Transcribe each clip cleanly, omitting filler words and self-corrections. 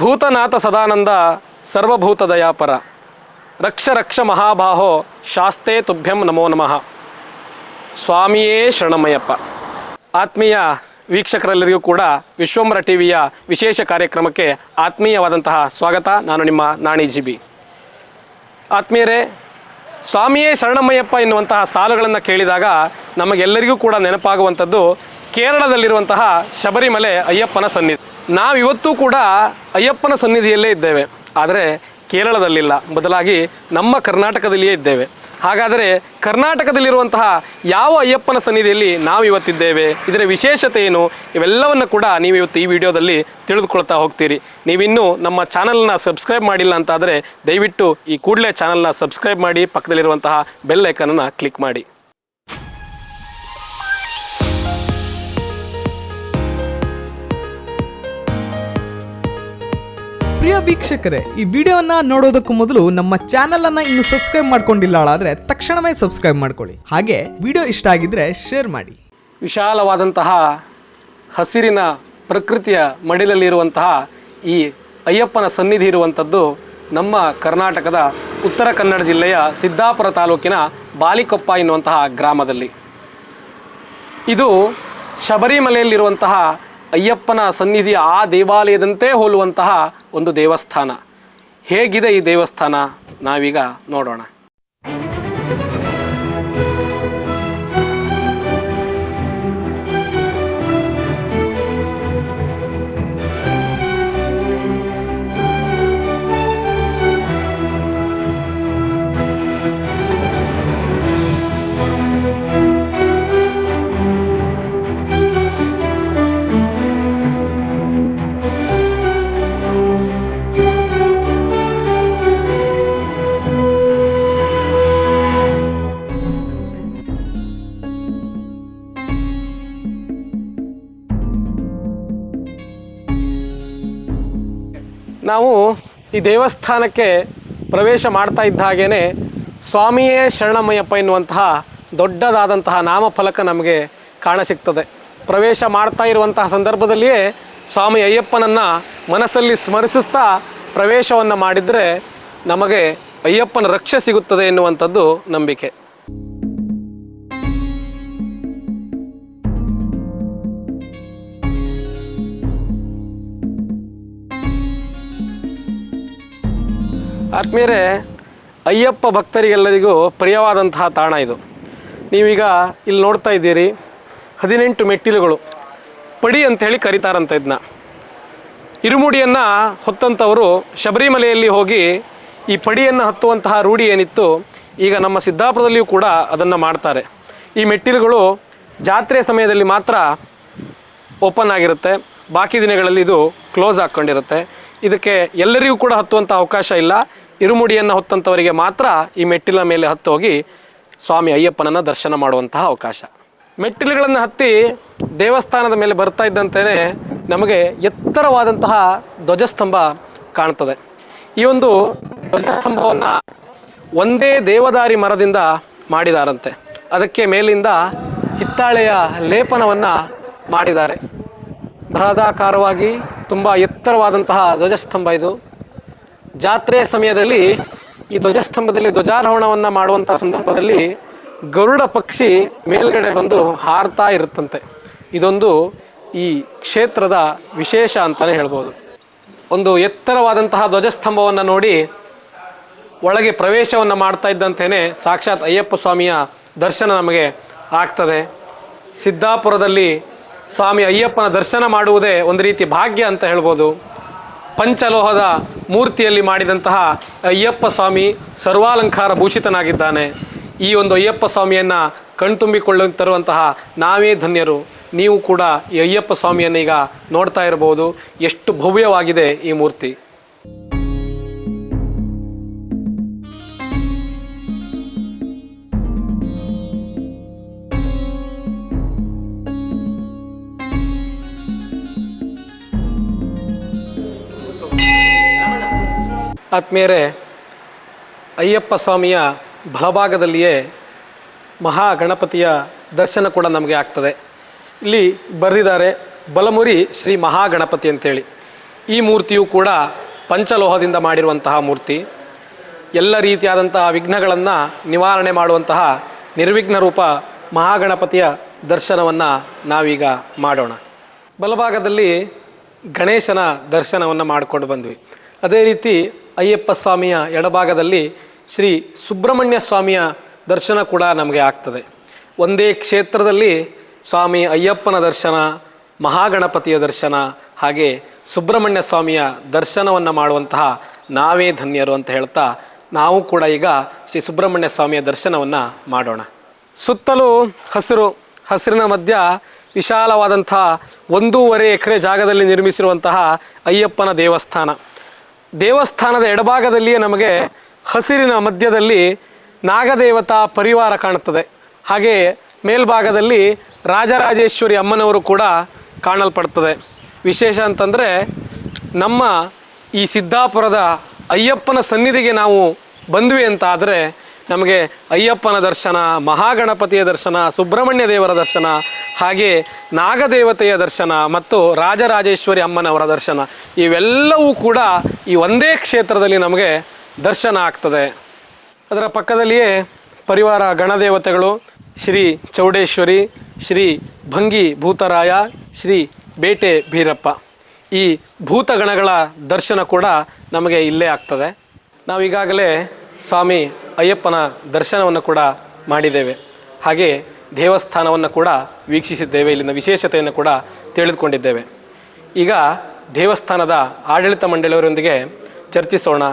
ಭೂತನಾಥ ಸದಾನಂದ ಸರ್ವಭೂತ ದಯಾಪರ ರಕ್ಷ ರಕ್ಷ ಮಹಾಬಾಹೋ ಶಾಸ್ತೆ ತುಭ್ಯಂ ನಮೋ ನಮಃ. ಸ್ವಾಮಿಯೇ ಶರಣಮಯ್ಯಪ್ಪ. ಆತ್ಮೀಯ ವೀಕ್ಷಕರೆಲ್ಲರಿಗೂ ಕೂಡ ವಿಶ್ವಂಬರ ಟಿವಿಯ ವಿಶೇಷ ಕಾರ್ಯಕ್ರಮಕ್ಕೆ ಆತ್ಮೀಯವಾದಂತಹ ಸ್ವಾಗತ. ನಾನು ನಿಮ್ಮ ನಾಣಿ ಜಿಬಿ. ಆತ್ಮೀಯರೇ, ಸ್ವಾಮಿಯೇ ಶರಣಮಯ್ಯಪ್ಪ ಎನ್ನುವಂತಹ ಸಾಲುಗಳನ್ನು ಕೇಳಿದಾಗ ನಮಗೆಲ್ಲರಿಗೂ ಕೂಡ ನೆನಪಾಗುವಂಥದ್ದು ಕೇರಳದಲ್ಲಿರುವಂತಹ ಶಬರಿಮಲೆ ಅಯ್ಯಪ್ಪನ ಸನ್ನಿಧಿ. ನಾವಿವತ್ತೂ ಕೂಡ ಅಯ್ಯಪ್ಪನ ಸನ್ನಿಧಿಯಲ್ಲೇ ಇದ್ದೇವೆ, ಆದರೆ ಕೇರಳದಲ್ಲಿಲ್ಲ, ಬದಲಾಗಿ ನಮ್ಮ ಕರ್ನಾಟಕದಲ್ಲಿಯೇ ಇದ್ದೇವೆ. ಹಾಗಾದರೆ ಕರ್ನಾಟಕದಲ್ಲಿರುವಂತಹ ಯಾವ ಅಯ್ಯಪ್ಪನ ಸನ್ನಿಧಿಯಲ್ಲಿ ನಾವು ಇವತ್ತಿದ್ದೇವೆ, ಇದರ ವಿಶೇಷತೆ ಏನು, ಇವೆಲ್ಲವನ್ನು ಕೂಡ ನೀವು ಇವತ್ತು ಈ ವಿಡಿಯೋದಲ್ಲಿ ತಿಳಿದುಕೊಳ್ತಾ ಹೋಗ್ತೀರಿ. ನೀವಿನ್ನೂ ನಮ್ಮ ಚಾನಲ್ನ ಸಬ್ಸ್ಕ್ರೈಬ್ ಮಾಡಿಲ್ಲ ಅಂತಾದರೆ ದಯವಿಟ್ಟು ಈ ಕೂಡಲೇ ಚಾನಲ್ನ ಸಬ್ಸ್ಕ್ರೈಬ್ ಮಾಡಿ, ಪಕ್ಕದಲ್ಲಿರುವಂತಹ ಬೆಲ್ ಐಕನನ್ನು ಕ್ಲಿಕ್ ಮಾಡಿ. ಪ್ರಿಯ ವೀಕ್ಷಕರೇ, ಈ ವಿಡಿಯೋನ ನೋಡೋದಕ್ಕೂ ಮೊದಲು ನಮ್ಮ ಚಾನೆಲ್ ಅನ್ನ ಇನ್ನು ಸಬ್ಸ್ಕ್ರೈಬ್ ಮಾಡ್ಕೊಂಡಿಲ್ಲ ಆದರೆ ತಕ್ಷಣವೇ ಸಬ್ಸ್ಕ್ರೈಬ್ ಮಾಡ್ಕೊಳ್ಳಿ. ಹಾಗೆ ವಿಡಿಯೋ ಇಷ್ಟ ಆಗಿದ್ರೆ ಶೇರ್ ಮಾಡಿ. ವಿಶಾಲವಾದಂತಹ ಹಸಿರಿನ ಪ್ರಕೃತಿಯ ಮಡಿಲಲ್ಲಿರುವಂತಹ ಈ ಅಯ್ಯಪ್ಪನ ಸನ್ನಿಧಿ ಇರುವಂಥದ್ದು ನಮ್ಮ ಕರ್ನಾಟಕದ ಉತ್ತರ ಕನ್ನಡ ಜಿಲ್ಲೆಯ ಸಿದ್ದಾಪುರ ತಾಲೂಕಿನ ಬಾಲಿಕೊಪ್ಪ ಎನ್ನುವಂತಹ ಗ್ರಾಮದಲ್ಲಿ. ಇದು ಶಬರಿಮಲೆಯಲ್ಲಿರುವಂತಹ ಅಯ್ಯಪ್ಪನ ಸನ್ನಿಧಿಯ ಆ ದೇವಾಲಯದಂತೆ ಹೋಲುವಂತಹ ಒಂದು ದೇವಸ್ಥಾನ. ಹೇಗಿದೆ ಈ ದೇವಸ್ಥಾನ ನಾವೀಗ ನೋಡೋಣ. ನಾವು ಈ ದೇವಸ್ಥಾನಕ್ಕೆ ಪ್ರವೇಶ ಮಾಡ್ತಾ ಇದ್ದ ಹಾಗೇ ಸ್ವಾಮಿಯೇ ಶರಣಮಯ್ಯಪ್ಪ ಎನ್ನುವಂತಹ ದೊಡ್ಡದಾದಂತಹ ನಾಮಫಲಕ ನಮಗೆ ಕಾಣಸಿಗ್ತದೆ. ಪ್ರವೇಶ ಮಾಡ್ತಾ ಇರುವಂತಹ ಸಂದರ್ಭದಲ್ಲಿಯೇ ಸ್ವಾಮಿ ಅಯ್ಯಪ್ಪನನ್ನು ಮನಸ್ಸಲ್ಲಿ ಸ್ಮರಿಸುತ್ತಾ ಪ್ರವೇಶವನ್ನು ಮಾಡಿದರೆ ನಮಗೆ ಅಯ್ಯಪ್ಪನ ರಕ್ಷೆ ಸಿಗುತ್ತದೆ ಎನ್ನುವಂಥದ್ದು ನಂಬಿಕೆ. ಆತ್ಮೀಯರೇ, ಅಯ್ಯಪ್ಪ ಭಕ್ತರಿಗೆಲ್ಲರಿಗೂ ಪ್ರಿಯವಾದಂತಹ ತಾಣ ಇದು. ನೀವೀಗ ಇಲ್ಲಿ ನೋಡ್ತಾ ಇದ್ದೀರಿ, 18 ಮೆಟ್ಟಿಲುಗಳು, ಪಡಿ ಅಂಥೇಳಿ ಕರೀತಾರಂತ. ಇದನ್ನ ಇರುಮುಡಿಯನ್ನು ಹೊತ್ತಂಥವರು ಶಬರಿಮಲೆಯಲ್ಲಿ ಹೋಗಿ ಈ ಪಡಿಯನ್ನು ಹತ್ತುವಂತಹ ರೂಢಿ ಏನಿತ್ತು, ಈಗ ನಮ್ಮ ಸಿದ್ದಾಪುರದಲ್ಲಿಯೂ ಕೂಡ ಅದನ್ನು ಮಾಡ್ತಾರೆ. ಈ ಮೆಟ್ಟಿಲುಗಳು ಜಾತ್ರೆ ಸಮಯದಲ್ಲಿ ಮಾತ್ರ ಓಪನ್ ಆಗಿರುತ್ತೆ, ಬಾಕಿ ದಿನಗಳಲ್ಲಿ ಇದು ಕ್ಲೋಸ್ ಹಾಕ್ಕೊಂಡಿರುತ್ತೆ. ಇದಕ್ಕೆ ಎಲ್ಲರಿಗೂ ಕೂಡ ಹತ್ತುವಂಥ ಅವಕಾಶ ಇಲ್ಲ. ಇರುಮುಡಿಯನ್ನು ಹೊತ್ತಂಥವರಿಗೆ ಮಾತ್ರ ಈ ಮೆಟ್ಟಿಲ ಮೇಲೆ ಹತ್ತು ಹೋಗಿ ಸ್ವಾಮಿ ಅಯ್ಯಪ್ಪನನ್ನು ದರ್ಶನ ಮಾಡುವಂತಹ ಅವಕಾಶ. ಮೆಟ್ಟಿಲುಗಳನ್ನು ಹತ್ತಿ ದೇವಸ್ಥಾನದ ಮೇಲೆ ಬರ್ತಾ ಇದ್ದಂತೆಯೇ ನಮಗೆ ಎತ್ತರವಾದಂತಹ ಧ್ವಜಸ್ತಂಭ ಕಾಣ್ತದೆ. ಈ ಒಂದು ಧ್ವಜಸ್ತಂಭವನ್ನು ಒಂದೇ ದೇವದಾರಿ ಮರದಿಂದ ಮಾಡಿದಾರಂತೆ. ಅದಕ್ಕೆ ಮೇಲಿಂದ ಹಿತ್ತಾಳೆಯ ಲೇಪನವನ್ನು ಮಾಡಿದ್ದಾರೆ. ಬೃಹದಾಕಾರವಾಗಿ ತುಂಬ ಎತ್ತರವಾದಂತಹ ಧ್ವಜಸ್ತಂಭ ಇದು. ಜಾತ್ರೆಯ ಸಮಯದಲ್ಲಿ ಈ ಧ್ವಜಸ್ತಂಭದಲ್ಲಿ ಧ್ವಜಾರೋಹಣವನ್ನು ಮಾಡುವಂಥ ಸಂದರ್ಭದಲ್ಲಿ ಗರುಡ ಪಕ್ಷಿ ಮೇಲ್ಗಡೆ ಬಂದು ಹಾರ್ತಾ ಇರುತ್ತಂತೆ. ಇದೊಂದು ಈ ಕ್ಷೇತ್ರದ ವಿಶೇಷ ಅಂತಲೇ ಹೇಳ್ಬೋದು. ಒಂದು ಎತ್ತರವಾದಂತಹ ಧ್ವಜಸ್ತಂಭವನ್ನು ನೋಡಿ ಒಳಗೆ ಪ್ರವೇಶವನ್ನು ಮಾಡ್ತಾ ಇದ್ದಂತೆಯೇ ಸಾಕ್ಷಾತ್ ಅಯ್ಯಪ್ಪ ಸ್ವಾಮಿಯ ದರ್ಶನ ನಮಗೆ ಆಗ್ತದೆ. ಸಿದ್ದಾಪುರದಲ್ಲಿ ಸ್ವಾಮಿ ಅಯ್ಯಪ್ಪನ ದರ್ಶನ ಮಾಡುವುದೇ ಒಂದು ರೀತಿ ಭಾಗ್ಯ ಅಂತ ಹೇಳ್ಬೋದು. ಪಂಚಲೋಹದ ಮೂರ್ತಿಯಲ್ಲಿ ಮಾಡಿದಂತಹ ಅಯ್ಯಪ್ಪ ಸ್ವಾಮಿ ಸರ್ವಾಲಂಕಾರ ಭೂಷಿತನಾಗಿದ್ದಾನೆ. ಈ ಒಂದು ಅಯ್ಯಪ್ಪ ಸ್ವಾಮಿಯನ್ನು ಕಣ್ತುಂಬಿಕೊಳ್ಳುತ್ತಿರುವಂತಹ ನಾವೇ ಧನ್ಯರು. ನೀವು ಕೂಡ ಈ ಅಯ್ಯಪ್ಪ ಸ್ವಾಮಿಯನ್ನು ಈಗ ನೋಡ್ತಾ ಇರಬಹುದು. ಎಷ್ಟು ಭವ್ಯವಾಗಿದೆ ಈ ಮೂರ್ತಿ. ಆತ್ಮೀಯರೇ, ಅಯ್ಯಪ್ಪ ಸ್ವಾಮಿಯ ಬಲಭಾಗದಲ್ಲಿಯೇ ಮಹಾಗಣಪತಿಯ ದರ್ಶನ ಕೂಡ ನಮಗೆ ಆಗ್ತದೆ. ಇಲ್ಲಿ ಬರೆದಿದ್ದಾರೆ ಬಲಮುರಿ ಶ್ರೀ ಮಹಾಗಣಪತಿ ಅಂತೇಳಿ. ಈ ಮೂರ್ತಿಯು ಕೂಡ ಪಂಚಲೋಹದಿಂದ ಮಾಡಿರುವಂತಹ ಮೂರ್ತಿ. ಎಲ್ಲ ರೀತಿಯಾದಂತಹ ವಿಘ್ನಗಳನ್ನು ನಿವಾರಣೆ ಮಾಡುವಂತಹ ನಿರ್ವಿಘ್ನ ರೂಪ ಮಹಾಗಣಪತಿಯ ದರ್ಶನವನ್ನು ನಾವೀಗ ಮಾಡೋಣ. ಬಲಭಾಗದಲ್ಲಿ ಗಣೇಶನ ದರ್ಶನವನ್ನು ಮಾಡಿಕೊಂಡು ಬಂದ್ವಿ. ಅದೇ ರೀತಿ ಅಯ್ಯಪ್ಪ ಸ್ವಾಮಿಯ ಎಡಭಾಗದಲ್ಲಿ ಶ್ರೀ ಸುಬ್ರಹ್ಮಣ್ಯ ಸ್ವಾಮಿಯ ದರ್ಶನ ಕೂಡ ನಮಗೆ ಆಗ್ತದೆ. ಒಂದೇ ಕ್ಷೇತ್ರದಲ್ಲಿ ಸ್ವಾಮಿ ಅಯ್ಯಪ್ಪನ ದರ್ಶನ, ಮಹಾಗಣಪತಿಯ ದರ್ಶನ, ಹಾಗೆ ಸುಬ್ರಹ್ಮಣ್ಯ ಸ್ವಾಮಿಯ ದರ್ಶನವನ್ನು ಮಾಡುವಂತಹ ನಾವೇ ಧನ್ಯರು ಅಂತ ಹೇಳ್ತಾ ನಾವು ಕೂಡ ಈಗ ಶ್ರೀ ಸುಬ್ರಹ್ಮಣ್ಯ ಸ್ವಾಮಿಯ ದರ್ಶನವನ್ನು ಮಾಡೋಣ. ಸುತ್ತಲೂ ಹಸಿರಿನ ಮಧ್ಯ ವಿಶಾಲವಾದಂತಹ 1.5 ಎಕರೆ ಜಾಗದಲ್ಲಿ ನಿರ್ಮಿಸಿರುವಂತಹ ಅಯ್ಯಪ್ಪನ ದೇವಸ್ಥಾನದ ಎಡಭಾಗದಲ್ಲಿಯೇ ನಮಗೆ ಹಸಿರಿನ ಮಧ್ಯದಲ್ಲಿ ನಾಗದೇವತಾ ಪರಿವಾರ ಕಾಣುತ್ತದೆ. ಹಾಗೆ ಮೇಲ್ಭಾಗದಲ್ಲಿ ರಾಜರಾಜೇಶ್ವರಿ ಅಮ್ಮನವರು ಕೂಡ ಕಾಣಲ್ಪಡ್ತದೆ. ವಿಶೇಷ ಅಂತಂದರೆ ನಮ್ಮ ಈ ಸಿದ್ದಾಪುರದ ಅಯ್ಯಪ್ಪನ ಸನ್ನಿಧಿಗೆ ನಾವು ಬಂದ್ವಿ ಅಂತ ಆದರೆ ನಮಗೆ ಅಯ್ಯಪ್ಪನ ದರ್ಶನ, ಮಹಾಗಣಪತಿಯ ದರ್ಶನ, ಸುಬ್ರಹ್ಮಣ್ಯ ದೇವರ ದರ್ಶನ, ಹಾಗೆ ನಾಗದೇವತೆಯ ದರ್ಶನ ಮತ್ತು ರಾಜರಾಜೇಶ್ವರಿ ಅಮ್ಮನವರ ದರ್ಶನ ಇವೆಲ್ಲವೂ ಕೂಡ ಈ ಒಂದೇ ಕ್ಷೇತ್ರದಲ್ಲಿ ನಮಗೆ ದರ್ಶನ ಆಗ್ತದೆ. ಅದರ ಪಕ್ಕದಲ್ಲಿಯೇ ಪರಿವಾರ ಗಣದೇವತೆಗಳು ಶ್ರೀ ಚೌಡೇಶ್ವರಿ, ಶ್ರೀ ಭಂಗಿ ಭೂತರಾಯ, ಶ್ರೀ ಬೇಟೆ ಭೀರಪ್ಪ, ಈ ಭೂತಗಣಗಳ ದರ್ಶನ ಕೂಡ ನಮಗೆ ಇಲ್ಲೇ ಆಗ್ತದೆ. ನಾವೀಗಾಗಲೇ ಸ್ವಾಮಿ ಅಯ್ಯಪ್ಪನ ದರ್ಶನವನ್ನು ಕೂಡ ಮಾಡಿದ್ದೇವೆ. ಹಾಗೆ ದೇವಸ್ಥಾನವನ್ನು ಕೂಡ ವೀಕ್ಷಿಸಿದ್ದೇವೆ. ಇಲ್ಲಿನ ವಿಶೇಷತೆಯನ್ನು ಕೂಡ ತಿಳಿದುಕೊಂಡಿದ್ದೇವೆ. ಈಗ ದೇವಸ್ಥಾನದ ಆಡಳಿತ ಮಂಡಳಿಯವರೊಂದಿಗೆ ಚರ್ಚಿಸೋಣ.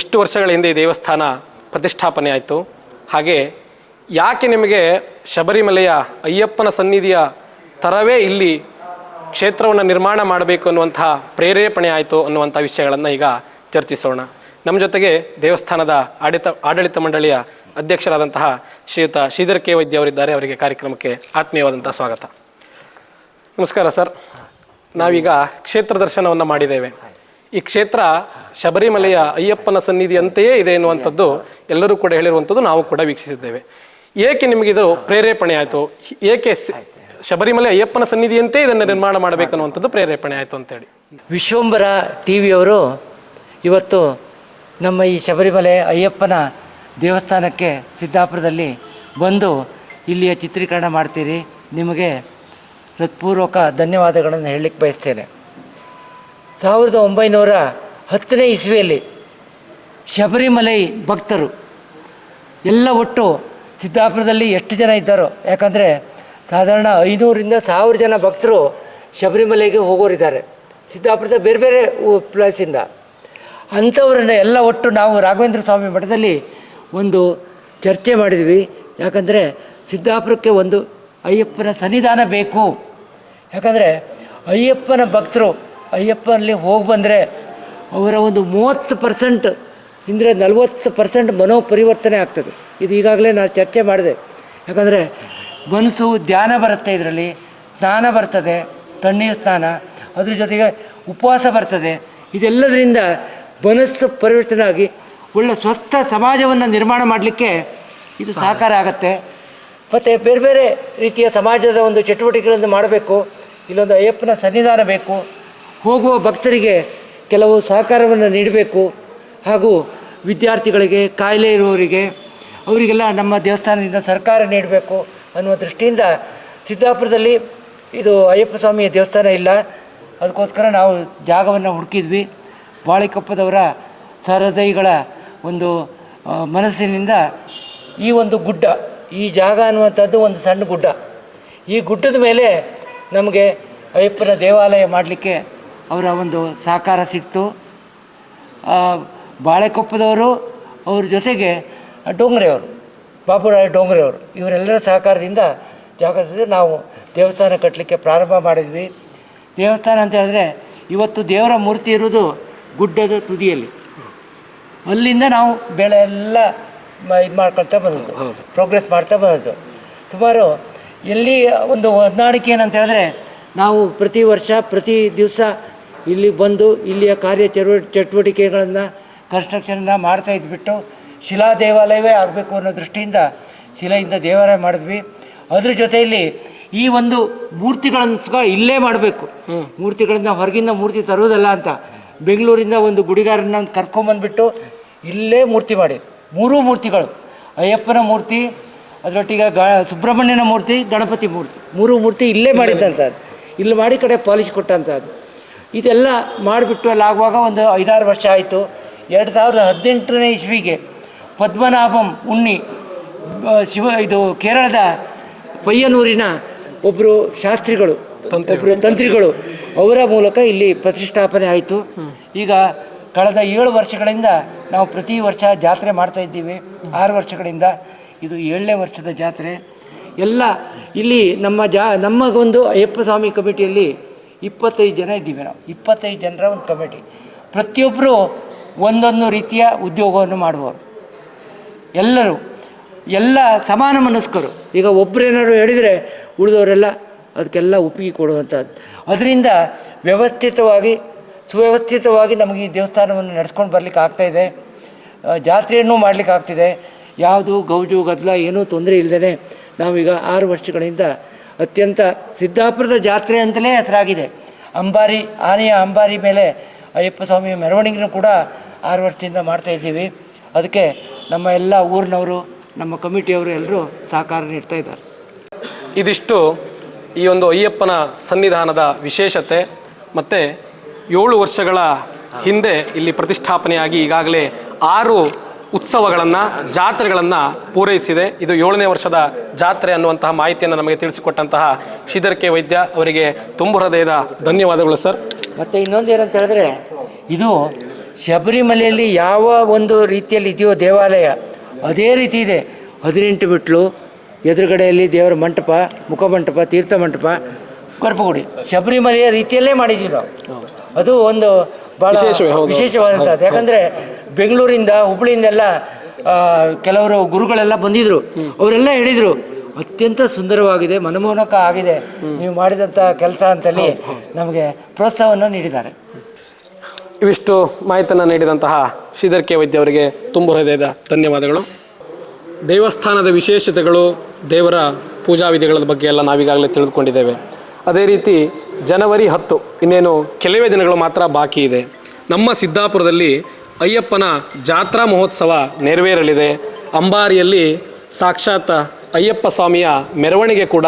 ಎಷ್ಟು ವರ್ಷಗಳ ಹಿಂದೆ ಈ ದೇವಸ್ಥಾನ ಪ್ರತಿಷ್ಠಾಪನೆ ಆಯಿತು, ಹಾಗೆ ಯಾಕೆ ನಿಮಗೆ ಶಬರಿಮಲೆಯ ಅಯ್ಯಪ್ಪನ ಸನ್ನಿಧಿಯ ಥರವೇ ಇಲ್ಲಿ ಕ್ಷೇತ್ರವನ್ನು ನಿರ್ಮಾಣ ಮಾಡಬೇಕು ಅನ್ನುವಂಥ ಪ್ರೇರೇಪಣೆ ಆಯಿತು ಅನ್ನುವಂಥ ವಿಷಯಗಳನ್ನು ಈಗ ಚರ್ಚಿಸೋಣ. ನಮ್ಮ ಜೊತೆಗೆ ದೇವಸ್ಥಾನದ ಆಡಳಿತ ಮಂಡಳಿಯ ಅಧ್ಯಕ್ಷರಾದಂತಹ ಶ್ರೀಯುತ ಶ್ರೀಧರ್ ಕೆ ವೈದ್ಯ ಅವರಿದ್ದಾರೆ. ಅವರಿಗೆ ಕಾರ್ಯಕ್ರಮಕ್ಕೆ ಆತ್ಮೀಯವಾದಂಥ ಸ್ವಾಗತ. ನಮಸ್ಕಾರ ಸರ್. ನಾವೀಗ ಕ್ಷೇತ್ರ ದರ್ಶನವನ್ನು ಮಾಡಿದ್ದೇವೆ. ಈ ಕ್ಷೇತ್ರ ಶಬರಿಮಲೆಯ ಅಯ್ಯಪ್ಪನ ಸನ್ನಿಧಿಯಂತೆಯೇ ಇದೆ ಎನ್ನುವಂಥದ್ದು ಎಲ್ಲರೂ ಕೂಡ ಹೇಳಿರುವಂಥದ್ದು ನಾವು ಕೂಡ ವೀಕ್ಷಿಸಿದ್ದೇವೆ. ಏಕೆ ನಿಮಗಿದು ಪ್ರೇರೇಪಣೆ ಆಯಿತು? ಏಕೆ ಶಬರಿಮಲೆ ಅಯ್ಯಪ್ಪನ ಸನ್ನಿಧಿಯಂತೆ ಇದನ್ನು ನಿರ್ಮಾಣ ಮಾಡಬೇಕು ಅನ್ನುವಂಥದ್ದು ಪ್ರೇರೇಪಣೆ ಆಯಿತು ಅಂತೇಳಿ? ವಿಶ್ವಂಬರ ಟಿ ವಿಯವರು ಇವತ್ತು ನಮ್ಮ ಈ ಶಬರಿಮಲೆ ಅಯ್ಯಪ್ಪನ ದೇವಸ್ಥಾನಕ್ಕೆ ಸಿದ್ದಾಪುರದಲ್ಲಿ ಬಂದು ಇಲ್ಲಿಯ ಚಿತ್ರೀಕರಣ ಮಾಡ್ತೀರಿ. ನಿಮಗೆ ಹೃತ್ಪೂರ್ವಕ ಧನ್ಯವಾದಗಳನ್ನು ಹೇಳಲಿಕ್ಕೆ ಬಯಸ್ತೇನೆ. 1910ನೇ ಇಸ್ವಿಯಲ್ಲಿ ಶಬರಿಮಲೆ ಭಕ್ತರು ಎಲ್ಲ ಒಟ್ಟು ಸಿದ್ದಾಪುರದಲ್ಲಿ ಎಷ್ಟು ಜನ ಇದ್ದಾರೋ, ಯಾಕಂದರೆ ಸಾಧಾರಣ 500ರಿಂದ 1000 ಜನ ಭಕ್ತರು ಶಬರಿಮಲೆಗೆ ಹೋಗೋರಿದ್ದಾರೆ ಸಿದ್ದಾಪುರದ ಬೇರೆ ಬೇರೆ ಪ್ಲೇಸಿಂದ. ಅಂಥವ್ರನ್ನ ಎಲ್ಲ ಒಟ್ಟು ನಾವು ರಾಘವೇಂದ್ರ ಸ್ವಾಮಿ ಮಠದಲ್ಲಿ ಒಂದು ಚರ್ಚೆ ಮಾಡಿದ್ವಿ. ಯಾಕಂದರೆ ಸಿದ್ದಾಪುರಕ್ಕೆ ಒಂದು ಅಯ್ಯಪ್ಪನ ಸನ್ನಿಧಾನ ಬೇಕು. ಯಾಕಂದರೆ ಅಯ್ಯಪ್ಪನ ಭಕ್ತರು ಅಯ್ಯಪ್ಪನಲ್ಲಿ ಹೋಗಿ ಬಂದರೆ ಅವರ ಒಂದು 30% ಅಂದರೆ 40% ಮನೋಪರಿವರ್ತನೆ ಆಗ್ತದೆ. ಇದು ಈಗಾಗಲೇ ನಾನು ಚರ್ಚೆ ಮಾಡಿದೆ. ಯಾಕಂದರೆ ಮನಸ್ಸು ಧ್ಯಾನ ಬರುತ್ತೆ, ಇದರಲ್ಲಿ ಸ್ನಾನ ಬರ್ತದೆ, ತಣ್ಣೀರು ಸ್ನಾನ, ಅದ್ರ ಜೊತೆಗೆ ಉಪವಾಸ ಬರ್ತದೆ. ಇದೆಲ್ಲದರಿಂದ ಮನಸ್ಸು ಪರಿವರ್ತನೆ ಆಗಿ ಒಳ್ಳೆಯ ಸ್ವಸ್ಥ ಸಮಾಜವನ್ನು ನಿರ್ಮಾಣ ಮಾಡಲಿಕ್ಕೆ ಇದು ಸಹಕಾರ ಆಗುತ್ತೆ. ಮತ್ತು ಬೇರೆ ಬೇರೆ ರೀತಿಯ ಸಮಾಜದ ಒಂದು ಚಟುವಟಿಕೆಗಳನ್ನು ಮಾಡಬೇಕು. ಇಲ್ಲೊಂದು ಅಯ್ಯಪ್ಪನ ಸನ್ನಿಧಾನ ಬೇಕು. ಹೋಗುವ ಭಕ್ತರಿಗೆ ಕೆಲವು ಸಹಕಾರವನ್ನು ನೀಡಬೇಕು. ಹಾಗೂ ವಿದ್ಯಾರ್ಥಿಗಳಿಗೆ, ಕಾಯಿಲೆ ಇರುವವರಿಗೆ, ಅವರಿಗೆಲ್ಲ ನಮ್ಮ ದೇವಸ್ಥಾನದಿಂದ ಸರ್ಕಾರ ನೀಡಬೇಕು ಅನ್ನುವ ದೃಷ್ಟಿಯಿಂದ ಸಿದ್ದಾಪುರದಲ್ಲಿ ಇದು ಅಯ್ಯಪ್ಪ ಸ್ವಾಮಿಯ ದೇವಸ್ಥಾನ ಇಲ್ಲ. ಅದಕ್ಕೋಸ್ಕರ ನಾವು ಜಾಗವನ್ನು ಹುಡುಕಿದ್ವಿ. ಬಾಳಿಕೊಪ್ಪದವರ ಸಹೃದಯಿಗಳ ಒಂದು ಮನಸ್ಸಿನಿಂದ ಈ ಒಂದು ಗುಡ್ಡ, ಈ ಜಾಗ ಅನ್ನುವಂಥದ್ದು ಒಂದು ಸಣ್ಣ ಗುಡ್ಡ. ಈ ಗುಡ್ಡದ ಮೇಲೆ ನಮಗೆ ಅಯ್ಯಪ್ಪನ ದೇವಾಲಯ ಮಾಡಲಿಕ್ಕೆ ಅವರ ಒಂದು ಸಹಕಾರ ಸಿಕ್ತು. ಬಾಳೆಕೊಪ್ಪದವರು, ಅವ್ರ ಜೊತೆಗೆ ಡೋಂಗ್ರೆಯವರು, ಬಾಬುರಾಯ ಡೋಂಗ್ರೆಯವರು, ಇವರೆಲ್ಲರ ಸಹಕಾರದಿಂದ ಜಾಗದಲ್ಲಿ ನಾವು ದೇವಸ್ಥಾನ ಕಟ್ಟಲಿಕ್ಕೆ ಪ್ರಾರಂಭ ಮಾಡಿದ್ವಿ. ದೇವಸ್ಥಾನ ಅಂತ ಹೇಳಿದ್ರೆ ಇವತ್ತು ದೇವರ ಮೂರ್ತಿ ಇರೋದು ಗುಡ್ಡದ ತುದಿಯಲ್ಲಿ. ಅಲ್ಲಿಂದ ನಾವು ಬೆಳೆ ಎಲ್ಲ ಇದು ಮಾಡ್ಕೊಳ್ತಾ ಬಂದದ್ದು, ಪ್ರೋಗ್ರೆಸ್ ಮಾಡ್ತಾ ಬಂದದ್ದು. ಸುಮಾರು ಎಲ್ಲಿ ಒಂದು ಹೊಂದಾಣಿಕೆ ಏನಂತ ಹೇಳಿದ್ರೆ, ನಾವು ಪ್ರತಿ ವರ್ಷ ಪ್ರತಿ ದಿವಸ ಇಲ್ಲಿ ಬಂದು ಇಲ್ಲಿಯ ಚಟುವಟಿಕೆಗಳನ್ನು ಕನ್ಸ್ಟ್ರಕ್ಷನ್ನ ಮಾಡ್ತಾ ಇದ್ಬಿಟ್ಟು ಶಿಲಾ ದೇವಾಲಯವೇ ಆಗಬೇಕು ಅನ್ನೋ ದೃಷ್ಟಿಯಿಂದ ಶಿಲೆಯಿಂದ ದೇವಾಲಯ ಮಾಡಿದ್ವಿ. ಅದ್ರ ಜೊತೆಯಲ್ಲಿ ಈ ಒಂದು ಮೂರ್ತಿಗಳನ್ನು ಸಹ ಇಲ್ಲೇ ಮಾಡಬೇಕು. ಮೂರ್ತಿಗಳನ್ನ ಹೊರಗಿಂದ ಮೂರ್ತಿ ತರುವುದಲ್ಲ ಅಂತ ಬೆಂಗಳೂರಿಂದ ಒಂದು ಗುಡಿಗಾರನ್ನ ಕರ್ಕೊಂಬಂದ್ಬಿಟ್ಟು ಇಲ್ಲೇ ಮೂರ್ತಿ ಮಾಡಿ 3 ಮೂರ್ತಿಗಳು, ಅಯ್ಯಪ್ಪನ ಮೂರ್ತಿ, ಅದರೊಟ್ಟಿಗೆ ಸುಬ್ರಹ್ಮಣ್ಯನ ಮೂರ್ತಿ, ಗಣಪತಿ ಮೂರ್ತಿ, 3 ಮೂರ್ತಿ ಇಲ್ಲೇ ಮಾಡಿದ್ದಂಥದ್ದು. ಇಲ್ಲಿ ಮಾಡಿ ಕಡೆ ಪಾಲಿಶ್ ಕೊಟ್ಟಂಥದ್ದು. ಇದೆಲ್ಲ ಮಾಡಿಬಿಟ್ಟು ಅಲ್ಲಿ ಆಗುವಾಗ ಒಂದು 5-6 ವರ್ಷ ಆಯಿತು. 2018ನೇ ಇಸ್ವಿಗೆ ಪದ್ಮನಾಭಂ ಉಣ್ಣಿ ಇದು ಕೇರಳದ ಪಯ್ಯನೂರಿನ ಒಬ್ಬರು ಶಾಸ್ತ್ರಿಗಳು, ಒಬ್ಬರು ತಂತ್ರಿಗಳು, ಅವರ ಮೂಲಕ ಇಲ್ಲಿ ಪ್ರತಿಷ್ಠಾಪನೆ ಆಯಿತು. ಈಗ ಕಳೆದ 7 ವರ್ಷಗಳಿಂದ ನಾವು ಪ್ರತಿ ವರ್ಷ ಜಾತ್ರೆ ಮಾಡ್ತಾ ಇದ್ದೀವಿ. 6 ವರ್ಷಗಳಿಂದ ಇದು 7ನೇ ವರ್ಷದ ಜಾತ್ರೆ. ಎಲ್ಲ ಇಲ್ಲಿ ನಮ್ಮ ಒಂದು ಅಯ್ಯಪ್ಪ ಸ್ವಾಮಿ ಕಮಿಟಿಯಲ್ಲಿ 25 ಜನ ಇದ್ದೀವಿ ನಾವು. 25 ಜನರ ಒಂದು ಕಮಿಟಿ. ಪ್ರತಿಯೊಬ್ಬರು ಒಂದೊಂದು ರೀತಿಯ ಉದ್ಯೋಗವನ್ನು ಮಾಡುವವರು, ಎಲ್ಲರೂ ಎಲ್ಲ ಸಮಾನ ಮನಸ್ಕರು. ಈಗ ಒಬ್ಬರೇನಾದ್ರು ಹೇಳಿದರೆ ಉಳಿದವರೆಲ್ಲ ಅದಕ್ಕೆಲ್ಲ ಒಪ್ಪಿಗೆ ಕೊಡುವಂಥದ್ದು. ಅದರಿಂದ ಸುವ್ಯವಸ್ಥಿತವಾಗಿ ನಮಗೆ ಈ ದೇವಸ್ಥಾನವನ್ನು ನಡೆಸ್ಕೊಂಡು ಬರಲಿಕ್ಕೆ ಆಗ್ತಾಯಿದೆ. ಜಾತ್ರೆಯನ್ನು ಮಾಡಲಿಕ್ಕೆ ಆಗ್ತಿದೆ. ಯಾವುದು ಗೌಜು ಗದ್ದಲ ಏನೂ ತೊಂದರೆ ಇಲ್ಲದೇ ನಾವೀಗ 6 ವರ್ಷಗಳಿಂದ ಅತ್ಯಂತ ಸಿದ್ದಾಪುರದ ಜಾತ್ರೆ ಅಂತಲೇ ಹೆಸರಾಗಿದೆ. ಆನೆಯ ಅಂಬಾರಿ ಮೇಲೆ ಅಯ್ಯಪ್ಪ ಸ್ವಾಮಿಯ ಮೆರವಣಿಗೆನೂ ಕೂಡ 6 ವರ್ಷದಿಂದ ಮಾಡ್ತಾಯಿದ್ದೀವಿ. ಅದಕ್ಕೆ ನಮ್ಮ ಎಲ್ಲ ಊರಿನವರು, ನಮ್ಮ ಕಮಿಟಿಯವರು ಎಲ್ಲರೂ ಸಹಕಾರ ನೀಡ್ತಾ ಇದ್ದಾರೆ. ಇದಿಷ್ಟು ಈ ಒಂದು ಅಯ್ಯಪ್ಪನ ಸನ್ನಿಧಾನದ ವಿಶೇಷತೆ. ಮತ್ತು 7 ವರ್ಷಗಳ ಹಿಂದೆ ಇಲ್ಲಿ ಪ್ರತಿಷ್ಠಾಪನೆಯಾಗಿ ಈಗಾಗಲೇ 6 ಉತ್ಸವಗಳನ್ನು, ಜಾತ್ರೆಗಳನ್ನು ಪೂರೈಸಿದೆ. ಇದು 7ನೇ ವರ್ಷದ ಜಾತ್ರೆ ಅನ್ನುವಂತಹ ಮಾಹಿತಿಯನ್ನು ನಮಗೆ ತಿಳಿಸಿಕೊಟ್ಟಂತಹ ಶ್ರೀಧರ್ ಕೆ ವೈದ್ಯ ಅವರಿಗೆ ತುಂಬ ಹೃದಯದ ಧನ್ಯವಾದಗಳು ಸರ್. ಮತ್ತು ಇನ್ನೊಂದು ಏನಂತ ಹೇಳಿದ್ರೆ, ಇದು ಶಬರಿಮಲೆಯಲ್ಲಿ ಯಾವ ಒಂದು ರೀತಿಯಲ್ಲಿ ಇದೆಯೋ ದೇವಾಲಯ ಅದೇ ರೀತಿ ಇದೆ. 18 ಮೆಟ್ಲು, ಎದುರುಗಡೆಯಲ್ಲಿ ದೇವರ ಮಂಟಪ, ಮುಖಮಂಟಪ, ತೀರ್ಥ ಮಂಟಪ, ಗರ್ಭಗುಡಿ ಶಬರಿಮಲೆಯ ರೀತಿಯಲ್ಲೇ ಮಾಡಿದ್ದೀವಿ ನಾವು. ಅದು ಒಂದು ಭಾಳ ವಿಶೇಷವಾದಂಥದ್ದು. ಯಾಕಂದರೆ ಬೆಂಗಳೂರಿಂದ, ಹುಬ್ಬಳ್ಳಿಯಿಂದೆಲ್ಲ ಕೆಲವರು ಗುರುಗಳೆಲ್ಲ ಬಂದಿದ್ದರು. ಅವರೆಲ್ಲ ಹೇಳಿದರು ಅತ್ಯಂತ ಸುಂದರವಾಗಿದೆ, ಮನಮೋಹಕ ಆಗಿದೆ ನೀವು ಮಾಡಿದಂಥ ಕೆಲಸ ಅಂತಲ್ಲಿ ನಮಗೆ ಪ್ರೋತ್ಸಾಹವನ್ನು ನೀಡಿದ್ದಾರೆ. ಇವಿಷ್ಟು ಮಾಹಿತಿಯನ್ನು ನೀಡಿದಂತಹ ಶ್ರೀಧರ್ ಕೆ ವೈದ್ಯ ಅವರಿಗೆ ತುಂಬ ಹೃದಯದ ಧನ್ಯವಾದಗಳು. ದೇವಸ್ಥಾನದ ವಿಶೇಷತೆಗಳು, ದೇವರ ಪೂಜಾ ವಿಧಿಗಳ ಬಗ್ಗೆ ಎಲ್ಲ ನಾವೀಗಾಗಲೇ ತಿಳಿದುಕೊಂಡಿದ್ದೇವೆ. ಅದೇ ರೀತಿ ಜನವರಿ 10 ಇನ್ನೇನು ಕೆಲವೇ ದಿನಗಳು ಮಾತ್ರ ಬಾಕಿ ಇದೆ. ನಮ್ಮ ಸಿದ್ದಾಪುರದಲ್ಲಿ ಅಯ್ಯಪ್ಪನ ಜಾತ್ರಾ ಮಹೋತ್ಸವ ನೆರವೇರಲಿದೆ. ಅಂಬಾರಿಯಲ್ಲಿ ಸಾಕ್ಷಾತ್ ಅಯ್ಯಪ್ಪ ಸ್ವಾಮಿಯ ಮೆರವಣಿಗೆ ಕೂಡ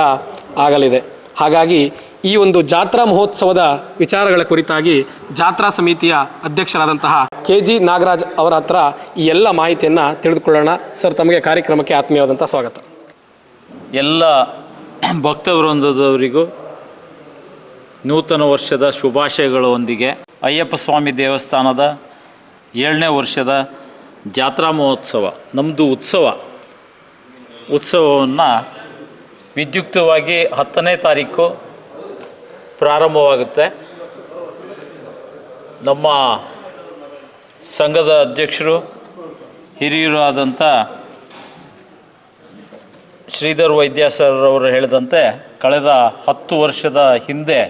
ಆಗಲಿದೆ. ಹಾಗಾಗಿ ಈ ಒಂದು ಜಾತ್ರಾ ಮಹೋತ್ಸವದ ವಿಚಾರಗಳ ಕುರಿತಾಗಿ ಜಾತ್ರಾ ಸಮಿತಿಯ ಅಧ್ಯಕ್ಷರಾದಂತಹ KG ನಾಗರಾಜ್ ಅವರ ಹತ್ರ ಈ ಎಲ್ಲ ಮಾಹಿತಿಯನ್ನು ತಿಳಿದುಕೊಳ್ಳೋಣ. ಸರ್, ತಮಗೆ ಕಾರ್ಯಕ್ರಮಕ್ಕೆ ಆತ್ಮೀಯವಾದಂಥ ಸ್ವಾಗತ. ಎಲ್ಲ ಭಕ್ತವೃಂದದವರಿಗೂ ನೂತನ ವರ್ಷದ ಶುಭಾಶಯಗಳೊಂದಿಗೆ ಅಯ್ಯಪ್ಪ ಸ್ವಾಮಿ ದೇವಸ್ಥಾನದ 7ನೇ ವರ್ಷದ ಜಾತ್ರಾ ಮಹೋತ್ಸವ, ನಮ್ಮದು ಉತ್ಸವವನ್ನು ವಿದ್ಯುಕ್ತವಾಗಿ 10ನೇ ತಾರೀಕು ಪ್ರಾರಂಭವಾಗುತ್ತೆ. ನಮ್ಮ ಸಂಘದ ಅಧ್ಯಕ್ಷರು, ಹಿರಿಯರು ಆದಂಥ ಶ್ರೀಧರ್ ವೈದ್ಯ ಸರ್ ಅವರು ಹೇಳಿದಂತೆ ಕಳೆದ 10 ವರ್ಷದ ಹಿಂದೆ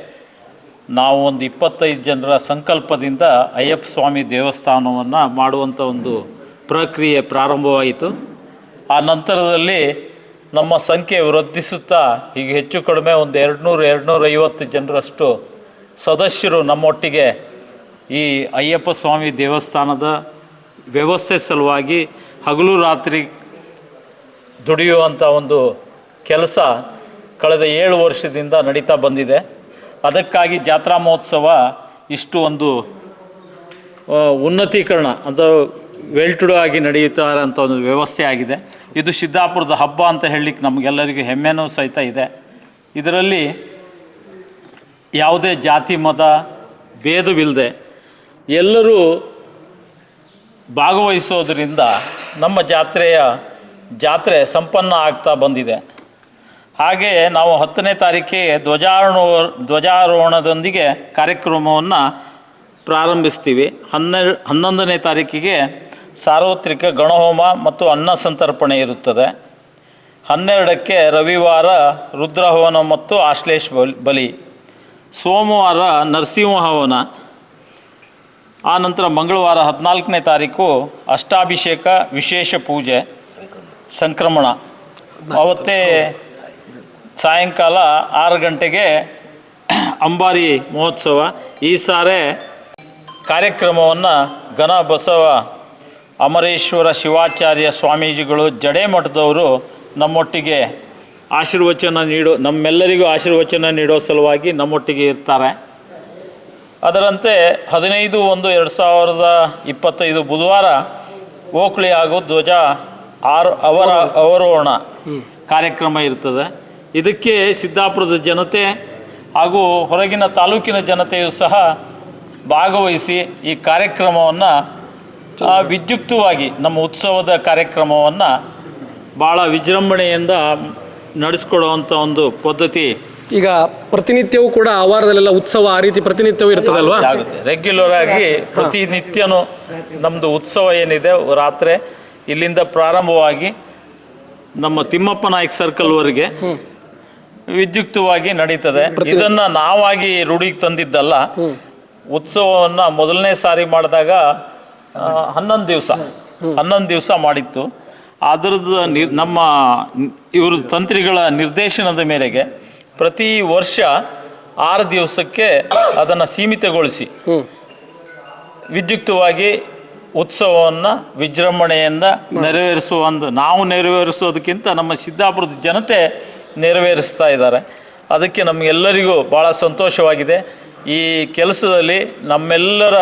ನಾವು ಒಂದು 25 ಜನರ ಸಂಕಲ್ಪದಿಂದ ಅಯ್ಯಪ್ಪ ಸ್ವಾಮಿ ದೇವಸ್ಥಾನವನ್ನು ಮಾಡುವಂಥ ಒಂದು ಪ್ರಕ್ರಿಯೆ ಪ್ರಾರಂಭವಾಯಿತು. ಆ ನಂತರದಲ್ಲಿ ನಮ್ಮ ಸಂಖ್ಯೆ ವೃದ್ಧಿಸುತ್ತಾ ಈಗ ಹೆಚ್ಚು ಕಡಿಮೆ ಒಂದು 200-250 ಜನರಷ್ಟು ಸದಸ್ಯರು ನಮ್ಮೊಟ್ಟಿಗೆ ಈ ಅಯ್ಯಪ್ಪ ಸ್ವಾಮಿ ದೇವಸ್ಥಾನದ ವ್ಯವಸ್ಥೆ ಸಲುವಾಗಿ ಹಗಲು ರಾತ್ರಿ ದುಡಿಯುವಂಥ ಒಂದು ಕೆಲಸ ಕಳೆದ 7 ವರ್ಷದಿಂದ ನಡೀತಾ ಬಂದಿದೆ. ಅದಕ್ಕಾಗಿ ಜಾತ್ರಾ ಮಹೋತ್ಸವ ಇಷ್ಟು ಒಂದು ಉನ್ನತೀಕರಣ ಅಥವಾ ವೆಲ್ಟುಡು ಆಗಿ ನಡೆಯುತ್ತಾ ಇರೋಂಥ ಒಂದು ವ್ಯವಸ್ಥೆ ಆಗಿದೆ. ಇದು ಸಿದ್ದಾಪುರದ ಹಬ್ಬ ಅಂತ ಹೇಳಲಿಕ್ಕೆ ನಮಗೆಲ್ಲರಿಗೂ ಹೆಮ್ಮೆನೂ ಸಹಿತ ಇದೆ. ಇದರಲ್ಲಿ ಯಾವುದೇ ಜಾತಿ ಮತ ಭೇದವಿಲ್ಲದೆ ಎಲ್ಲರೂ ಭಾಗವಹಿಸೋದರಿಂದ ನಮ್ಮ ಜಾತ್ರೆ ಸಂಪನ್ನ ಆಗ್ತಾ ಬಂದಿದೆ. ಹಾಗೆ ನಾವು 10ನೇ ತಾರೀಕಿಗೆ ಧ್ವಜಾರೋಹಣದೊಂದಿಗೆ ಕಾರ್ಯಕ್ರಮವನ್ನು ಪ್ರಾರಂಭಿಸ್ತೀವಿ. 11ನೇ ತಾರೀಕಿಗೆ ಸಾರ್ವತ್ರಿಕ ಗಣಹೋಮ ಮತ್ತು ಅನ್ನ ಸಂತರ್ಪಣೆ ಇರುತ್ತದೆ. 12ಕ್ಕೆ ರವಿವಾರ ರುದ್ರಹವನ ಮತ್ತು ಆಶ್ಲೇಷ ಬಲಿ, ಸೋಮವಾರ ನರಸಿಂಹ ಹವನ, ಆನಂತರ ಮಂಗಳವಾರ 14ನೇ ತಾರೀಕು ಅಷ್ಟಾಭಿಷೇಕ, ವಿಶೇಷ ಪೂಜೆ, ಸಂಕ್ರಮಣ. ಅವತ್ತೇ ಸಾಯಂಕಾಲ 6 ಗಂಟೆಗೆ ಅಂಬಾರಿ ಮಹೋತ್ಸವ. ಈ ಸಾರೆ ಕಾರ್ಯಕ್ರಮವನ್ನು ಘನ ಬಸವ ಅಮರೇಶ್ವರ ಶಿವಾಚಾರ್ಯ ಸ್ವಾಮೀಜಿಗಳು ಜಡೆ ಮಠದವರು ನಮ್ಮೊಟ್ಟಿಗೆ ನಮ್ಮೆಲ್ಲರಿಗೂ ಆಶೀರ್ವಚನ ನೀಡೋ ಸಲುವಾಗಿ ನಮ್ಮೊಟ್ಟಿಗೆ ಇರ್ತಾರೆ. ಅದರಂತೆ 15/1/2025 ಬುಧವಾರ ಓಕಳಿ ಹಾಗೂ ಧ್ವಜ ಅವರೋಹಣ ಕಾರ್ಯಕ್ರಮ ಇರ್ತದೆ. ಇದಕ್ಕೆ ಸಿದ್ದಾಪುರದ ಜನತೆ ಹಾಗೂ ಹೊರಗಿನ ತಾಲೂಕಿನ ಜನತೆಯು ಸಹ ಭಾಗವಹಿಸಿ ಈ ಕಾರ್ಯಕ್ರಮವನ್ನು ವಿದ್ಯುಕ್ತವಾಗಿ ನಮ್ಮ ಉತ್ಸವದ ಕಾರ್ಯಕ್ರಮವನ್ನು ಭಾಳ ವಿಜೃಂಭಣೆಯಿಂದ ನಡೆಸ್ಕೊಡುವಂಥ ಒಂದು ಪದ್ಧತಿ. ಈಗ ಪ್ರತಿನಿತ್ಯವೂ ಕೂಡ ಆ ವಾರದಲ್ಲೆಲ್ಲ ಉತ್ಸವ ಆ ರೀತಿ ಪ್ರತಿನಿತ್ಯವೂ ಇರ್ತದಲ್ವಾ? ಆಗುತ್ತೆ. ರೆಗ್ಯುಲರ್ ಆಗಿ ಪ್ರತಿನಿತ್ಯನೂ ನಮ್ಮದು ಉತ್ಸವ ಏನಿದೆ ರಾತ್ರಿ ಇಲ್ಲಿಂದ ಪ್ರಾರಂಭವಾಗಿ ನಮ್ಮ ತಿಮ್ಮಪ್ಪ ನಾಯ್ಕ ಸರ್ಕಲ್ವರೆಗೆ ವಿದ್ಯುಕ್ತವಾಗಿ ನಡೀತದೆ. ಇದನ್ನು ನಾವಾಗಿ ರೂಢಿಗೆ ತಂದಿದ್ದಲ್ಲ. ಉತ್ಸವವನ್ನು ಮೊದಲನೇ ಸಾರಿ ಮಾಡಿದಾಗ 11 ದಿವಸ ಮಾಡಿತ್ತು. ಅದರದ್ದು ನಮ್ಮ ಇವರು ತಂತ್ರಿಗಳ ನಿರ್ದೇಶನದ ಮೇರೆಗೆ ಪ್ರತಿ ವರ್ಷ 6 ದಿವಸಕ್ಕೆ ಅದನ್ನು ಸೀಮಿತಗೊಳಿಸಿ ವಿದ್ಯುಕ್ತವಾಗಿ ಉತ್ಸವವನ್ನು ವಿಜೃಂಭಣೆಯಿಂದ ನಾವು ನೆರವೇರಿಸೋದಕ್ಕಿಂತ ನಮ್ಮ ಸಿದ್ದಾಪುರದ ಜನತೆ ನೆರವೇರಿಸ್ತಾ ಇದ್ದಾರೆ. ಅದಕ್ಕೆ ನಮಗೆಲ್ಲರಿಗೂ ಭಾಳ ಸಂತೋಷವಾಗಿದೆ. ಈ ಕೆಲಸದಲ್ಲಿ ನಮ್ಮೆಲ್ಲರ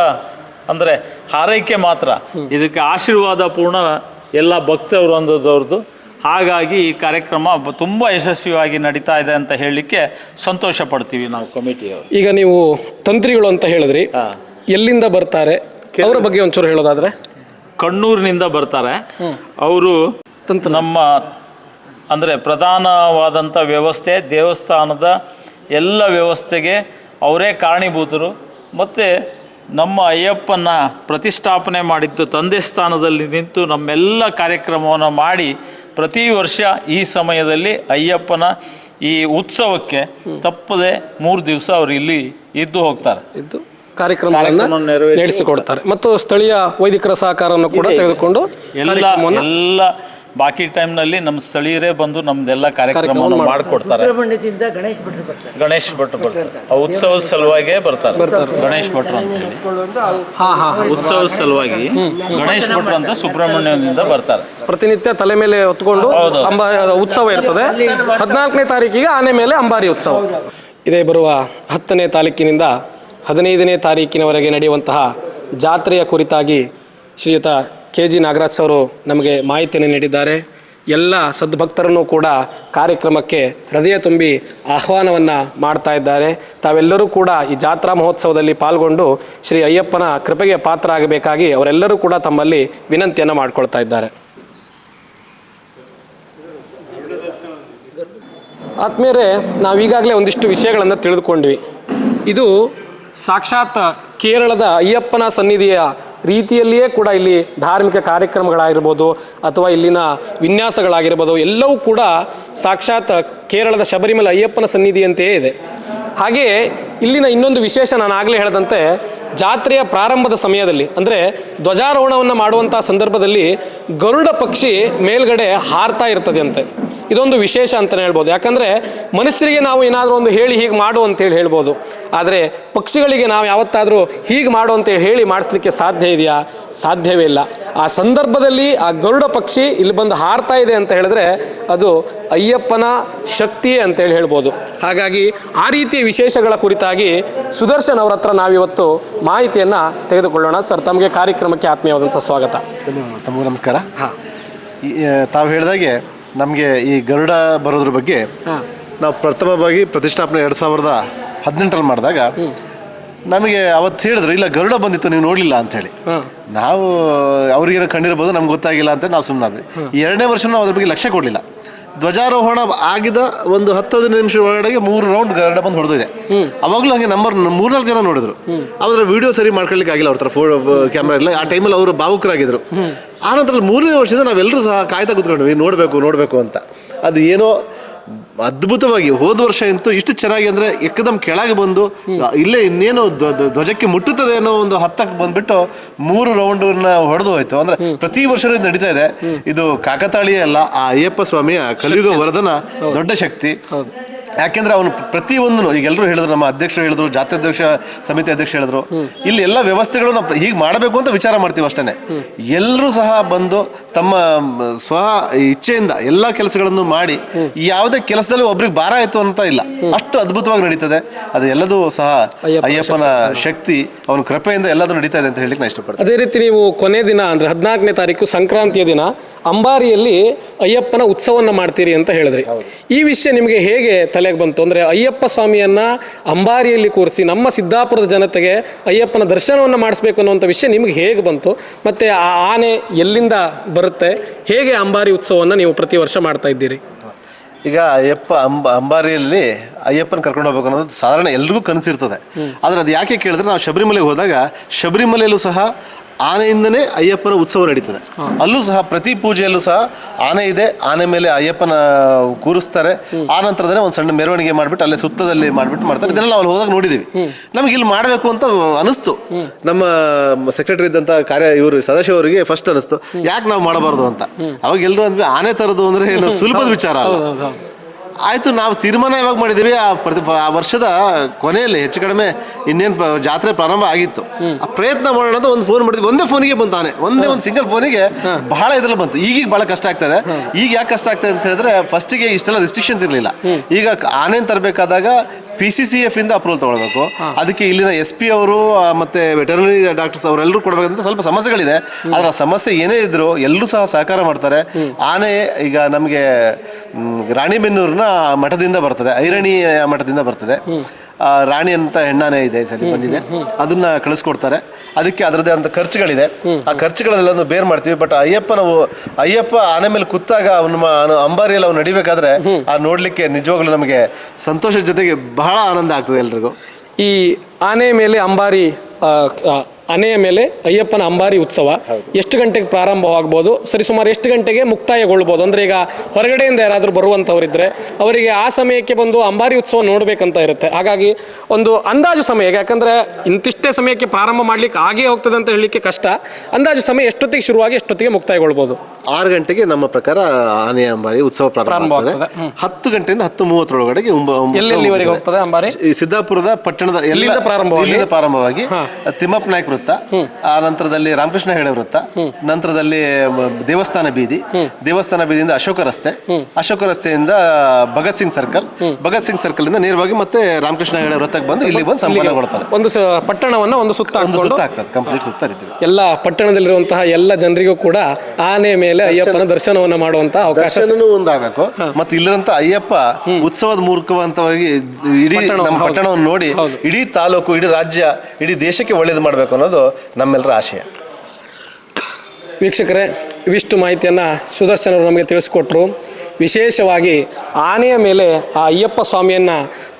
ಅಂದರೆ ಹಾರೈಕೆ ಮಾತ್ರ, ಇದಕ್ಕೆ ಆಶೀರ್ವಾದ ಪೂರ್ಣ ಎಲ್ಲ ಭಕ್ತವೃಂದದವ್ರದ್ದು. ಹಾಗಾಗಿ ಈ ಕಾರ್ಯಕ್ರಮ ತುಂಬ ಯಶಸ್ವಿಯಾಗಿ ನಡೀತಾ ಇದೆ ಅಂತ ಹೇಳಲಿಕ್ಕೆ ಸಂತೋಷ ಪಡ್ತೀವಿ ನಾವು ಕಮಿಟಿಯವರು. ಈಗ ನೀವು ತಂತ್ರಿಗಳು ಅಂತ ಹೇಳಿದ್ರಿ, ಎಲ್ಲಿಂದ ಬರ್ತಾರೆ ಅವರ ಬಗ್ಗೆ ಒಂಚೂರು ಹೇಳೋದಾದ್ರೆ? ಕಣ್ಣೂರಿನಿಂದ ಬರ್ತಾರೆ ಅವರು. ನಮ್ಮ ಅಂದರೆ ಪ್ರಧಾನವಾದಂಥ ವ್ಯವಸ್ಥೆ, ದೇವಸ್ಥಾನದ ಎಲ್ಲ ವ್ಯವಸ್ಥೆಗೆ ಅವರೇ ಕಾರಣೀಭೂತರು. ಮತ್ತು ನಮ್ಮ ಅಯ್ಯಪ್ಪನ ಪ್ರತಿಷ್ಠಾಪನೆ ಮಾಡಿದ್ದು ತಂದೆ ಸ್ಥಾನದಲ್ಲಿ ನಿಂತು ನಮ್ಮೆಲ್ಲ ಕಾರ್ಯಕ್ರಮವನ್ನು ಮಾಡಿ ಪ್ರತಿ ವರ್ಷ ಈ ಸಮಯದಲ್ಲಿ ಅಯ್ಯಪ್ಪನ ಈ ಉತ್ಸವಕ್ಕೆ ತಪ್ಪದೆ 3 ದಿವಸ ಅವರು ಇಲ್ಲಿ ಇದ್ದು ಹೋಗ್ತಾರೆ, ಕಾರ್ಯಕ್ರಮವನ್ನು ನಡೆಸಿಕೊಡ್ತಾರೆ. ಮತ್ತು ಸ್ಥಳೀಯ ವೈದಿಕರ ಸಹಕಾರವನ್ನು ಕೂಡ ತೆಗೆದುಕೊಂಡು ಎಲ್ಲ ಬಾಕಿ ಟೈಮ್ನಲ್ಲಿ ನಮ್ಮ ಸ್ಥಳೀಯರೇ ಬಂದು ನಮ್ದೆಲ್ಲ ಕಾರ್ಯಕ್ರಮವನ್ನು ಮಾಡಿಕೊಡ್ತಾರೆ. ಗಣೇಶ್ ಭಟ್ರು ಬರ್ತಾರೆ. ಉತ್ಸವದ ಸಲುವಾಗಿ ಬರ್ತಾರೆ. ಗಣೇಶ್ ಭಟ್ರು ಅಂತ ಹೇಳಿ ಉತ್ಸವದ ಸಲುವಾಗಿ ಗಣೇಶ್ ಭಟ್ರು ಅಂತ ಸುಬ್ರಹ್ಮಣ್ಯದಿಂದ ಬರ್ತಾರೆ. ಪ್ರತಿನಿತ್ಯ ತಲೆ ಮೇಲೆ ಹೊತ್ಕೊಂಡು ಉತ್ಸವ ಇರ್ತದೆ. 14ನೇ ತಾರೀಕಿಗೆ ಆನೆ ಮೇಲೆ ಅಂಬಾರಿ ಉತ್ಸವ. ಇದೇ ಬರುವ 10ನೇ ತಾರೀಕಿನಿಂದ 15ನೇ ತಾರೀಕಿನವರೆಗೆ ನಡೆಯುವಂತಹ ಜಾತ್ರೆಯ ಕುರಿತಾಗಿ ಶ್ರೀಯುತ KG ನಾಗರಾಜ್ ಅವರು ನಮಗೆ ಮಾಹಿತಿಯನ್ನು ನೀಡಿದ್ದಾರೆ. ಎಲ್ಲ ಸದ್ಭಕ್ತರನ್ನು ಕೂಡ ಕಾರ್ಯಕ್ರಮಕ್ಕೆ ಹೃದಯ ತುಂಬಿ ಆಹ್ವಾನವನ್ನು ಮಾಡ್ತಾ ಇದ್ದಾರೆ. ತಾವೆಲ್ಲರೂ ಕೂಡ ಈ ಜಾತ್ರಾ ಮಹೋತ್ಸವದಲ್ಲಿ ಪಾಲ್ಗೊಂಡು ಶ್ರೀ ಅಯ್ಯಪ್ಪನ ಕೃಪೆಗೆ ಪಾತ್ರ ಆಗಬೇಕಾಗಿ ಅವರೆಲ್ಲರೂ ಕೂಡ ತಮ್ಮಲ್ಲಿ ವಿನಂತಿಯನ್ನು ಮಾಡಿಕೊಳ್ತಾ ಇದ್ದಾರೆ. ಆತ್ಮೀಯರೇ, ನಾವೀಗಾಗಲೇ ಒಂದಿಷ್ಟು ವಿಷಯಗಳನ್ನು ತಿಳಿದುಕೊಂಡ್ವಿ. ಇದು ಸಾಕ್ಷಾತ್ ಕೇರಳದ ಅಯ್ಯಪ್ಪನ ಸನ್ನಿಧಿಯ ರೀತಿಯಲ್ಲಿಯೇ ಕೂಡ ಇಲ್ಲಿ ಧಾರ್ಮಿಕ ಕಾರ್ಯಕ್ರಮಗಳಾಗಿರ್ಬೋದು ಅಥವಾ ಇಲ್ಲಿನ ವಿನ್ಯಾಸಗಳಾಗಿರ್ಬೋದು ಎಲ್ಲವೂ ಕೂಡ ಸಾಕ್ಷಾತ್ ಕೇರಳದ ಶಬರಿಮಲೆ ಅಯ್ಯಪ್ಪನ ಸನ್ನಿಧಿಯಂತೆಯೇ ಇದೆ. ಹಾಗೆಯೇ ಇಲ್ಲಿನ ಇನ್ನೊಂದು ವಿಶೇಷ, ನಾನು ಆಗಲೇ ಹೇಳಿದಂತೆ, ಜಾತ್ರೆಯ ಪ್ರಾರಂಭದ ಸಮಯದಲ್ಲಿ ಅಂದರೆ ಧ್ವಜಾರೋಹಣವನ್ನು ಮಾಡುವಂಥ ಸಂದರ್ಭದಲ್ಲಿ ಗರುಡ ಪಕ್ಷಿ ಮೇಲ್ಗಡೆ ಹಾರ್ತಾ ಇರ್ತದೆ ಅಂತೆ. ಇದೊಂದು ವಿಶೇಷ ಅಂತಲೇ ಹೇಳ್ಬೋದು. ಯಾಕಂದರೆ ಮನುಷ್ಯರಿಗೆ ನಾವು ಏನಾದರೂ ಒಂದು ಹೇಳಿ ಹೀಗೆ ಮಾಡು ಅಂತೇಳಿ ಹೇಳ್ಬೋದು, ಆದರೆ ಪಕ್ಷಿಗಳಿಗೆ ನಾವು ಯಾವತ್ತಾದರೂ ಹೀಗೆ ಮಾಡು ಅಂತೇಳಿ ಹೇಳಿ ಮಾಡಿಸ್ಲಿಕ್ಕೆ ಸಾಧ್ಯ ಇದೆಯಾ? ಸಾಧ್ಯವೇ ಇಲ್ಲ. ಆ ಸಂದರ್ಭದಲ್ಲಿ ಆ ಗರುಡ ಪಕ್ಷಿ ಇಲ್ಲಿ ಬಂದು ಹಾರ್ತಾ ಇದೆ ಅಂತ ಹೇಳಿದ್ರೆ ಅದು ಅಯ್ಯಪ್ಪನ ಶಕ್ತಿಯೇ ಅಂತೇಳಿ ಹೇಳ್ಬೋದು. ಹಾಗಾಗಿ ಆ ರೀತಿಯ ವಿಶೇಷಗಳ ಕುರಿತಾಗಿ ಸುದರ್ಶನ್ ಅವರ ಹತ್ರ ನಾವಿವತ್ತು ಮಾಹಿತಿಯನ್ನು ತೆಗೆದುಕೊಳ್ಳೋಣ. ಸರ್, ತಮಗೆ ಕಾರ್ಯಕ್ರಮಕ್ಕೆ ಆತ್ಮೀಯವಾದಂಥ ಸ್ವಾಗತ. ತಮಗೂ ನಮಸ್ಕಾರ. ತಾವು ಹೇಳಿದಾಗೆ ನಮಗೆ ಈ ಗರುಡ ಬರೋದ್ರ ಬಗ್ಗೆ ನಾವು ಪ್ರಥಮವಾಗಿ ಪ್ರತಿಷ್ಠಾಪನೆ 2018 ಮಾಡಿದಾಗ ನಮಗೆ ಅವತ್ತು ಹೇಳಿದ್ರು, ಇಲ್ಲ ಗರುಡ ಬಂದಿತ್ತು ನೀವು ನೋಡಲಿಲ್ಲ ಅಂಥೇಳಿ. ನಾವು ಅವ್ರಿಗೇನೋ ಕಂಡಿರ್ಬೋದು, ನಮ್ಗೆ ಗೊತ್ತಾಗಿಲ್ಲ ಅಂತ ನಾವು ಸುಮ್ಮನಾದ್ವಿ. 2ನೇ ವರ್ಷ ನಾವು ಅದ್ರ ಬಗ್ಗೆ ಲಕ್ಷ್ಯ ಕೊಡಲಿಲ್ಲ. ಧ್ವಜಾರೋಹಣ ಆಗಿದ ಒಂದು 10-15 ನಿಮಿಷ ಒಳಗಡೆ 3 ರೌಂಡ್ ಗರುಡ ಬಂದು ಹೊಡೆದಿದೆ. ಅವಾಗಲೂ ಹಾಗೆ 3-4 ಜನ ನೋಡಿದ್ರು. ಅವ್ರ ವಿಡಿಯೋ ಸರಿ ಮಾಡ್ಕೊಳ್ಳಿಕ್ಕೆ ಆಗಿಲ್ಲ, ಅವ್ರ ಥರ ಕ್ಯಾಮ್ರಾ ಇಲ್ಲ. ಆ ಟೈಮಲ್ಲಿ ಅವರು ಭಾವುಕರಾಗಿದ್ದರು. ಆನಂತರ 3ನೇ ವರ್ಷದಿಂದ ನಾವೆಲ್ಲರೂ ಸಹ ಕಾಯ್ತಾ ಕೂತ್ಕೊಂಡ್ವಿ, ನೋಡಬೇಕು ಅಂತ. ಅದು ಏನೋ ಅದ್ಭುತವಾಗಿ ಹೋದ ವರ್ಷ ಅಂತೂ ಇಷ್ಟು ಚೆನ್ನಾಗಿ ಅಂದರೆ ಏಕದಮ್ ಕೆಳಗೆ ಬಂದು ಇಲ್ಲೇ ಇನ್ನೇನು ಧ್ವಜಕ್ಕೆ ಮುಟ್ಟುತ್ತದೆ ಅನ್ನೋ ಒಂದು ಹತ್ತಕ್ಕೆ ಬಂದ್ಬಿಟ್ಟು 3 ರೌಂಡನ್ನ ಹೊಡೆದು ಹೋಯ್ತು. ಅಂದರೆ ಪ್ರತಿ ವರ್ಷವೂ ಇದು ನಡೀತಾ ಇದೆ. ಇದು ಕಾಕತಾಳೀಯ ಅಲ್ಲ, ಆ ಅಯ್ಯಪ್ಪ ಸ್ವಾಮಿಯ ಕಲಿಯುಗ ವರದನ ದೊಡ್ಡ ಶಕ್ತಿ. ಯಾಕೆಂದ್ರೆ ಅವನು ಪ್ರತಿಯೊಂದನ್ನು ಈಗ ಎಲ್ಲರೂ ಹೇಳಿದ್ರು, ನಮ್ಮ ಅಧ್ಯಕ್ಷರು ಹೇಳಿದ್ರು, ಜಾತ್ಯಾಧ್ಯಕ್ಷ ಸಮಿತಿ ಅಧ್ಯಕ್ಷ ಹೇಳಿದ್ರು, ಇಲ್ಲಿ ಎಲ್ಲ ವ್ಯವಸ್ಥೆಗಳು ನಾವು ಹೀಗೆ ಮಾಡಬೇಕು ಅಂತ ವಿಚಾರ ಮಾಡ್ತೀವಿ ಅಷ್ಟೇ. ಎಲ್ಲರೂ ಸಹ ಬಂದು ತಮ್ಮ ಸ್ವ ಇಚ್ಛೆಯಿಂದ ಎಲ್ಲ ಕೆಲಸಗಳನ್ನು ಮಾಡಿ ಯಾವುದೇ ಕೆಲಸದಲ್ಲಿ ಒಬ್ರಿಗೆ ಭಾರ ಆಯಿತು ಅಂತ ಇಲ್ಲ, ಅಷ್ಟು ಅದ್ಭುತವಾಗಿ ನಡೀತದೆ. ಅದು ಎಲ್ಲದೂ ಸಹ ಅಯ್ಯಪ್ಪನ ಶಕ್ತಿ, ಅವನ ಕೃಪೆಯಿಂದ ಎಲ್ಲದೂ ನಡೀತಾ ಇದೆ ಅಂತ ಹೇಳಿಕ್ಕೆ ನಾನು ಇಷ್ಟಪಡ್ತೀನಿ. ಅದೇ ರೀತಿ ನೀವು ಕೊನೆ ದಿನ ಅಂದರೆ 14ನೇ ತಾರೀಕು ಸಂಕ್ರಾಂತಿಯ ದಿನ ಅಂಬಾರಿಯಲ್ಲಿ ಅಯ್ಯಪ್ಪನ ಉತ್ಸವವನ್ನು ಮಾಡ್ತೀರಿ ಅಂತ ಹೇಳಿದ್ರಿ. ಈ ವಿಷಯ ನಿಮಗೆ ಹೇಗೆ ತಲೆಗೆ ಬಂತು? ಅಂದರೆ ಅಯ್ಯಪ್ಪ ಸ್ವಾಮಿಯನ್ನು ಅಂಬಾರಿಯಲ್ಲಿ ಕೂರಿಸಿ ನಮ್ಮ ಸಿದ್ದಾಪುರದ ಜನತೆಗೆ ಅಯ್ಯಪ್ಪನ ದರ್ಶನವನ್ನು ಮಾಡಿಸ್ಬೇಕು ಅನ್ನುವಂಥ ವಿಷಯ ನಿಮಗೆ ಹೇಗೆ ಬಂತು? ಮತ್ತು ಆ ಆನೆ ಎಲ್ಲಿಂದ ಬರುತ್ತೆ? ಹೇಗೆ ಅಂಬಾರಿ ಉತ್ಸವವನ್ನು ನೀವು ಪ್ರತಿ ವರ್ಷ ಮಾಡ್ತಾ ಇದ್ದೀರಿ? ಈಗ ಅಯ್ಯಪ್ಪ ಅಂಬಾರಿಯಲ್ಲಿ ಅಯ್ಯಪ್ಪನ ಕರ್ಕೊಂಡು ಹೋಗ್ಬೇಕು ಅನ್ನೋದು ಸಾಧಾರಣ ಎಲ್ರಿಗೂ ಕನಸಿರ್ತದೆ. ಆದರೆ ಅದು ಯಾಕೆ ಕೇಳಿದ್ರೆ, ನಾವು ಶಬರಿಮಲೆಗೆ ಹೋದಾಗ ಶಬರಿಮಲೆಯಲ್ಲೂ ಸಹ ಆನೆಯಿಂದನೇ ಅಯ್ಯಪ್ಪನ ಉತ್ಸವ ನಡೀತದೆ. ಅಲ್ಲೂ ಸಹ ಪ್ರತಿ ಪೂಜೆಯಲ್ಲೂ ಸಹ ಆನೆ ಇದೆ, ಆನೆ ಮೇಲೆ ಅಯ್ಯಪ್ಪನ ಕೂರಿಸ್ತಾರೆ. ಆ ನಂತರದಲ್ಲೇ ಒಂದು ಸಣ್ಣ ಮೆರವಣಿಗೆ ಮಾಡಿಬಿಟ್ಟು ಅಲ್ಲೇ ಸುತ್ತದಲ್ಲಿ ಮಾಡಿಬಿಟ್ಟು ಮಾಡ್ತಾರೆ. ಇದನ್ನೆಲ್ಲ ನಾವು ಅಲ್ಲಿ ಹೋದಾಗ ನೋಡಿದ್ದೀವಿ. ನಮ್ಗೆ ಇಲ್ಲಿ ಮಾಡಬೇಕು ಅಂತ ಅನಿಸ್ತು. ನಮ್ಮ ಸೆಕ್ರೆಟರಿ ಇದ್ದಂಥ ಇವರು ಸದಾಶಿವ ಅವರಿಗೆ ಫಸ್ಟ್ ಅನಿಸ್ತು, ಯಾಕೆ ನಾವು ಮಾಡಬಾರ್ದು ಅಂತ. ಅವಾಗ ಎಲ್ಲರೂ ಅಂದ್ವಿ, ಆನೆ ತರೋದು ಅಂದರೆ ಏನು ಸುಲಭದ ವಿಚಾರ ಅಲ್ಲ. ಆಯಿತು, ನಾವು ತೀರ್ಮಾನ ಯಾವಾಗ ಮಾಡಿದ್ದೀವಿ, ಆ ವರ್ಷದ ಕೊನೆಯಲ್ಲಿ ಹೆಚ್ಚು ಕಡಿಮೆ ಇನ್ನೇನು ಜಾತ್ರೆ ಪ್ರಾರಂಭ ಆಗಿತ್ತು. ಆ ಪ್ರಯತ್ನ ಮಾಡೋಣ ಅಂತ ಒಂದು ಫೋನ್ ಮಾಡಿದ್ವಿ. ಒಂದೇ ಫೋನಿಗೆ ಬಂತು ಆನೆ, ಒಂದು ಸಿಂಗಲ್ ಫೋನಿಗೆ ಬಹಳ ಇದ್ರಲ್ಲಿ ಬಂತು. ಈಗೀಗ ಭಾಳ ಕಷ್ಟ ಆಗ್ತದೆ. ಈಗ ಯಾಕೆ ಕಷ್ಟ ಆಗ್ತದೆ ಅಂತ ಹೇಳಿದ್ರೆ, ಫಸ್ಟಿಗೆ ಇಷ್ಟೆಲ್ಲ ರಿಸ್ಟ್ರಿಕ್ಷನ್ಸ್ ಇರಲಿಲ್ಲ. ಈಗ ಆನೆನ ತರಬೇಕಾದಾಗ PCCF ಇಂದ ಅಪ್ರೂವಲ್ ತೊಗೊಳ್ಬೇಕು. ಅದಕ್ಕೆ ಇಲ್ಲಿನ SP ಅವರು ಮತ್ತು ವೆಟರ್ನರಿ ಡಾಕ್ಟರ್ಸ್ ಅವರೆಲ್ಲರೂ ಕೊಡಬೇಕಂತ ಸ್ವಲ್ಪ ಸಮಸ್ಯೆಗಳಿದೆ. ಆದರೆ ಆ ಸಮಸ್ಯೆ ಏನೇ ಇದ್ದರೂ ಎಲ್ಲರೂ ಸಹ ಸಹಕಾರ ಮಾಡ್ತಾರೆ. ಆನೆ ಈಗ ನಮಗೆ ರಾಣಿಬೆನ್ನೂರಿನ ಮಠದಿಂದ ಬರ್ತದೆ, ಐರಣಿ ಮಠದಿಂದ ಬರ್ತದೆ. ರಾಣಿ ಅಂತ ಹೆಣ್ಣಾನೆ ಇದೆ, ಸರಿ ಬಂದಿದೆ, ಅದನ್ನ ಕಳಿಸ್ಕೊಡ್ತಾರೆ. ಅದಕ್ಕೆ ಅದರದ್ದೇ ಅಂತ ಖರ್ಚುಗಳಿದೆ. ಆ ಖರ್ಚುಗಳೆಲ್ಲ ಬೇರ್ ಮಾಡ್ತೀವಿ. ಬಟ್ ಅಯ್ಯಪ್ಪ ಆನೆ ಮೇಲೆ ಕೂತಾಗ ಅವನ ಅಂಬಾರಿಯಲ್ಲಿ ಅವ್ನು ನಡಿಬೇಕಾದ್ರೆ ಆ ನೋಡ್ಲಿಕ್ಕೆ ನಿಜವಾಗ್ಲೂ ನಮಗೆ ಸಂತೋಷದ ಜೊತೆಗೆ ಬಹಳ ಆನಂದ ಆಗ್ತದೆ ಎಲ್ರಿಗೂ. ಈ ಆನೆ ಮೇಲೆ ಅಂಬಾರಿ ಆನೆಯ ಮೇಲೆ ಅಯ್ಯಪ್ಪನ ಅಂಬಾರಿ ಉತ್ಸವ ಎಷ್ಟು ಗಂಟೆಗೆ ಪ್ರಾರಂಭವಾಗ್ಬೋದು? ಸರಿಸುಮಾರು ಎಷ್ಟು ಗಂಟೆಗೆ ಮುಕ್ತಾಯಗೊಳ್ಬೋದು? ಅಂದರೆ ಈಗ ಹೊರಗಡೆಯಿಂದ ಯಾರಾದರೂ ಬರುವಂಥವರಿದ್ದರೆ ಅವರಿಗೆ ಆ ಸಮಯಕ್ಕೆ ಬಂದು ಅಂಬಾರಿ ಉತ್ಸವ ನೋಡಬೇಕಂತ ಇರುತ್ತೆ. ಹಾಗಾಗಿ ಒಂದು ಅಂದಾಜು ಸಮಯ, ಯಾಕಂದರೆ ಇಂತಿಷ್ಟೇ ಸಮಯಕ್ಕೆ ಪ್ರಾರಂಭ ಮಾಡಲಿಕ್ಕೆ ಆಗೇ ಹೋಗ್ತದೆ ಅಂತ ಹೇಳಲಿಕ್ಕೆ ಕಷ್ಟ. ಅಂದಾಜು ಸಮಯ ಎಷ್ಟೊತ್ತಿಗೆ ಶುರುವಾಗಿ ಎಷ್ಟೊತ್ತಿಗೆ ಮುಕ್ತಾಯಗೊಳ್ಬೋದು? 6 ಗಂಟೆಗೆ ನಮ್ಮ ಪ್ರಕಾರ ಆನೆ ಅಂಬಾರಿ ಉತ್ಸವ ಪ್ರಾರಂಭ ಆಗ್ತದೆ. 10 ಗಂಟೆಯಿಂದ 10:30 ಎಲ್ಲೆಲ್ಲಿವರೆಗೆ ಹೋಗ್ತದೆ ಅಂಬಾರಿ? ಈ ಸಿದ್ದಾಪುರದ ಪಟ್ಟಣದ ಇಲ್ಲಿಂದ ಪ್ರಾರಂಭವಾಗಿ ತಿಮ್ಮಪ್ಪ ನಾಯ್ಕ ವೃತ್ತ, ಆ ನಂತರದಲ್ಲಿ ರಾಮಕೃಷ್ಣ ಹೆಗಡೆ ವೃತ್ತ, ನಂತರದಲ್ಲಿ ದೇವಸ್ಥಾನ ಬೀದಿಯಿಂದ ಅಶೋಕ ರಸ್ತೆಯಿಂದ ಭಗತ್ ಸಿಂಗ್ ಸರ್ಕಲ್ ಇಂದ ನೇರವಾಗಿ ಮತ್ತೆ ರಾಮಕೃಷ್ಣ ಹೆಗಡೆ ವೃತ್ತಕ್ಕೆ ಬಂದು ಇಲ್ಲಿ ಬಂದು ಸಂಪನ್ನಗೊಳ್ಳುತ್ತದೆ. ಒಂದು ಪಟ್ಟಣವನ್ನು ಒಂದು ಸುತ್ತ ಆಗ್ತದೆ, ಕಂಪ್ಲೀಟ್ ಸುತ್ತ ರೀತಿವಿ. ಎಲ್ಲ ಪಟ್ಟಣದಲ್ಲಿರುವಂತಹ ಎಲ್ಲ ಜನರಿಗೂ ಕೂಡ ಆನೆ ಮೇಲೆ ಅಯ್ಯಪ್ಪನ ದರ್ಶನವನ್ನ ಮಾಡುವಂತಹ ಅವಕಾಶ ಒಂದಾಗಬೇಕು. ಮತ್ತೆ ಇಲ್ಲಿರಂತ ಅಯ್ಯಪ್ಪ ಉತ್ಸವದ ಮೂಲಕವಾಗಿ ಇಡೀ ನಮ್ಮ ಪಟ್ಟಣವನ್ನು ನೋಡಿ ಇಡೀ ತಾಲೂಕು, ಇಡೀ ರಾಜ್ಯ, ಇಡೀ ದೇಶಕ್ಕೆ ಒಳ್ಳೇದು ಮಾಡಬೇಕು ಅನ್ನೋದು ನಮ್ಮೆಲ್ಲರ ಆಶಯ. ವೀಕ್ಷಕರೇ, ಇವಿಷ್ಟು ಮಾಹಿತಿಯನ್ನು ಸುದರ್ಶನ್ ಅವರು ನಮಗೆ ತಿಳಿಸ್ಕೊಟ್ರು. ವಿಶೇಷವಾಗಿ ಆನೆಯ ಮೇಲೆ ಆ ಅಯ್ಯಪ್ಪ ಸ್ವಾಮಿಯನ್ನು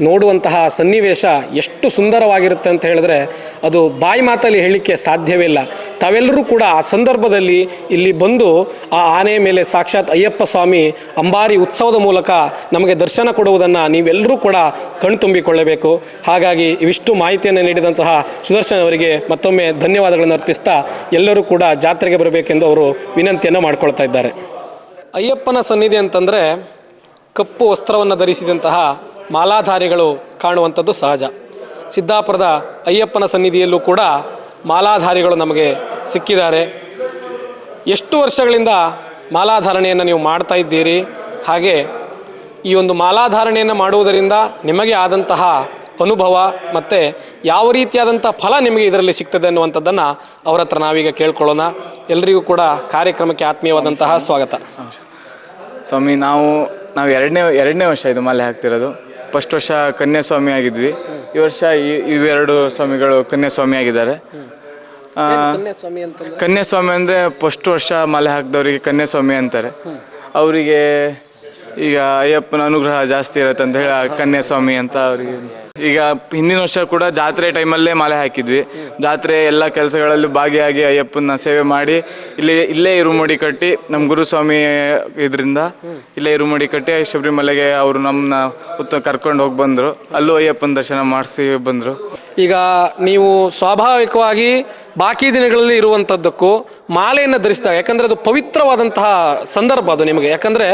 ನೋಡುವಂತಹ ಸನ್ನಿವೇಶ ಎಷ್ಟು ಸುಂದರವಾಗಿರುತ್ತೆ ಅಂತ ಹೇಳಿದ್ರೆ ಅದು ಬಾಯಿ ಮಾತಲ್ಲಿ ಹೇಳಲಿಕ್ಕೆ ಸಾಧ್ಯವೇ ಇಲ್ಲ. ತಾವೆಲ್ಲರೂ ಕೂಡ ಆ ಸಂದರ್ಭದಲ್ಲಿ ಇಲ್ಲಿ ಬಂದು ಆ ಆನೆಯ ಮೇಲೆ ಸಾಕ್ಷಾತ್ ಅಯ್ಯಪ್ಪ ಸ್ವಾಮಿ ಅಂಬಾರಿ ಉತ್ಸವದ ಮೂಲಕ ನಮಗೆ ದರ್ಶನ ಕೊಡುವುದನ್ನು ನೀವೆಲ್ಲರೂ ಕೂಡ ಕಣ್ತುಂಬಿಕೊಳ್ಳಬೇಕು. ಹಾಗಾಗಿ ಇವಿಷ್ಟು ಮಾಹಿತಿಯನ್ನು ನೀಡಿದಂತಹ ಸುದರ್ಶನ್ ಅವರಿಗೆ ಮತ್ತೊಮ್ಮೆ ಧನ್ಯವಾದಗಳನ್ನು ಅರ್ಪಿಸ್ತಾ ಎಲ್ಲರೂ ಕೂಡ ಜಾತ್ರೆಗೆ ಬರಬೇಕೆಂದು ಅವರು ವಿನಂತಿಯನ್ನು ಮಾಡಿಕೊಳ್ತಾ ಇದ್ದಾರೆ. ಅಯ್ಯಪ್ಪನ ಸನ್ನಿಧಿ ಅಂತಂದರೆ ಕಪ್ಪು ವಸ್ತ್ರವನ್ನು ಧರಿಸಿದಂತಹ ಮಾಲಾಧಾರಿಗಳು ಕಾಣುವಂಥದ್ದು ಸಹಜ. ಸಿದ್ದಾಪುರದ ಅಯ್ಯಪ್ಪನ ಸನ್ನಿಧಿಯಲ್ಲೂ ಕೂಡ ಮಾಲಾಧಾರಿಗಳು ನಮಗೆ ಸಿಕ್ಕಿದ್ದಾರೆ. ಎಷ್ಟು ವರ್ಷಗಳಿಂದ ಮಾಲಾಧಾರಣೆಯನ್ನು ನೀವು ಮಾಡ್ತಾ ಇದ್ದೀರಿ? ಹಾಗೆ ಈ ಒಂದು ಮಾಲಾಧಾರಣೆಯನ್ನು ಮಾಡುವುದರಿಂದ ನಿಮಗೆ ಆದಂತಹ ಅನುಭವ ಮತ್ತು ಯಾವ ರೀತಿಯಾದಂಥ ಫಲ ನಿಮಗೆ ಇದರಲ್ಲಿ ಸಿಗ್ತದೆ ಅನ್ನುವಂಥದ್ದನ್ನು ಅವರ ಹತ್ರ ನಾವೀಗ ಕೇಳ್ಕೊಳ್ಳೋಣ. ಎಲ್ಲರಿಗೂ ಕೂಡ ಕಾರ್ಯಕ್ರಮಕ್ಕೆ ಆತ್ಮೀಯವಾದಂತಹ ಸ್ವಾಗತ. ಸ್ವಾಮಿ, ನಾವು ಎರಡನೇ ವರ್ಷ ಇದು ಮಾಲೆ ಹಾಕ್ತಿರೋದು. ಫಸ್ಟ್ ವರ್ಷ ಕನ್ಯಾಸ್ವಾಮಿ ಆಗಿದ್ವಿ. ಈ ವರ್ಷ ಇವೆರಡು ಸ್ವಾಮಿಗಳು ಕನ್ಯಾಸ್ವಾಮಿ ಆಗಿದ್ದಾರೆ. ಕನ್ಯಾಸ್ವಾಮಿ ಅಂದರೆ ಫಸ್ಟ್ ವರ್ಷ ಮಾಲೆ ಹಾಕಿದವರಿಗೆ ಕನ್ಯಾಸ್ವಾಮಿ ಅಂತಾರೆ. ಅವರಿಗೆ ಈಗ ಅಯ್ಯಪ್ಪನ ಅನುಗ್ರಹ ಜಾಸ್ತಿ ಇರುತ್ತೆ ಅಂತ ಹೇಳಿ ಕನ್ಯಾಸ್ವಾಮಿ ಅಂತ ಅವರಿಗೆ ಈಗ ಹಿಂದಿನ ವರ್ಷ ಕೂಡ ಜಾತ್ರೆ ಟೈಮಲ್ಲೇ ಮಾಲೆ ಹಾಕಿದ್ವಿ. ಜಾತ್ರೆ ಎಲ್ಲ ಕೆಲಸಗಳಲ್ಲೂ ಭಾಗಿಯಾಗಿ ಅಯ್ಯಪ್ಪನ ಸೇವೆ ಮಾಡಿ ಇಲ್ಲೇ ಇರುಮುಡಿ ಕಟ್ಟಿ ನಮ್ಮ ಗುರುಸ್ವಾಮಿ ಇದರಿಂದ ಇಲ್ಲೇ ಇರುಮುಡಿ ಕಟ್ಟಿ ಶಬರಿಮಲೆಗೆ ಅವರು ನಮ್ಮನ್ನ ಕರ್ಕೊಂಡು ಹೋಗಿ ಬಂದರು. ಅಲ್ಲೂ ಅಯ್ಯಪ್ಪನ ದರ್ಶನ ಮಾಡಿಸಿ ಬಂದರು. ಈಗ ನೀವು ಸ್ವಾಭಾವಿಕವಾಗಿ ಬಾಕಿ ದಿನಗಳಲ್ಲಿ ಇರುವಂಥದ್ದಕ್ಕೂ ಮಾಲೆಯನ್ನು ಧರಿಸಿದಾಗ, ಯಾಕಂದರೆ ಅದು ಪವಿತ್ರವಾದಂತಹ ಸಂದರ್ಭ ಅದು ನಿಮಗೆ. ಯಾಕಂದರೆ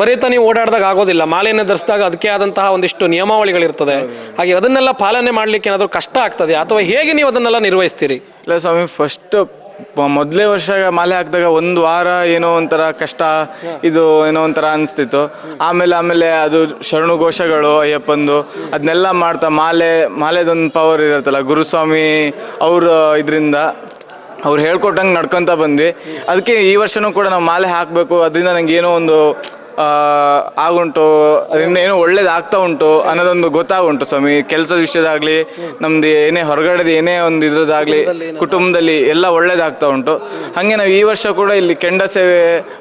ಬರೀತ ನೀವು ಓಡಾಡಿದಾಗ ಆಗೋದಿಲ್ಲ. ಮಾಲೆಯನ್ನು ಧರಿಸಿದಾಗ ಅದಕ್ಕೆ ಆದಂತಹ ಒಂದಿಷ್ಟು ನಿಯಮಾವಳಿಗಳಿರ್ತದೆ. ಹಾಗೆ ಅದನ್ನೆಲ್ಲ ಪಾಲನೆ ಮಾಡಲಿಕ್ಕೆ ಏನಾದರೂ ಕಷ್ಟ ಆಗ್ತದೆ ಅಥವಾ ಹೇಗೆ ನೀವು ಅದನ್ನೆಲ್ಲ ನಿರ್ವಹಿಸ್ತೀರಿ? ಇಲ್ಲ ಸ್ವಾಮಿ, ಫಸ್ಟ್ ಮೊದಲೇ ವರ್ಷ ಮಾಲೆ ಹಾಕಿದಾಗ ಒಂದು ವಾರ ಏನೋ ಒಂಥರ ಕಷ್ಟ, ಇದು ಏನೋ ಒಂಥರ ಅನಿಸ್ತಿತ್ತು. ಆಮೇಲೆ ಅದು ಶರಣು ಘೋಷಗಳು ಅಯ್ಯಪ್ಪಂದು ಅದನ್ನೆಲ್ಲ ಮಾಡ್ತಾ ಮಾಲೆದೊಂದು ಪವರ್ ಇರುತ್ತಲ್ಲ ಗುರುಸ್ವಾಮಿ ಅವ್ರ ಇದರಿಂದ ಅವ್ರು ಹೇಳ್ಕೊಟ್ಟಂಗೆ ನಡ್ಕೊತ ಬಂದ್ವಿ. ಅದಕ್ಕೆ ಈ ವರ್ಷವೂ ಕೂಡ ನಾವು ಮಾಲೆ ಹಾಕಬೇಕು, ಅದರಿಂದ ನಂಗೆ ಏನೋ ಒಂದು ಆಗುಂಟು, ಅದರಿಂದ ಏನೋ ಒಳ್ಳೇದು ಆಗ್ತಾ ಉಂಟು ಅನ್ನೋದೊಂದು ಗೊತ್ತಾಗುಂಟು ಸ್ವಾಮಿ. ಕೆಲಸದ ವಿಷಯದಾಗಲಿ, ನಮ್ದು ಏನೇ ಹೊರಗಡೆದು ಏನೇ ಒಂದು ಇದ್ರದ್ದಾಗಲಿ, ಕುಟುಂಬದಲ್ಲಿ ಎಲ್ಲ ಒಳ್ಳೇದಾಗ್ತಾ ಉಂಟು. ಹಾಗೆ ನಾವು ಈ ವರ್ಷ ಕೂಡ ಇಲ್ಲಿ ಕೆಂಡ ಸೇವೆ,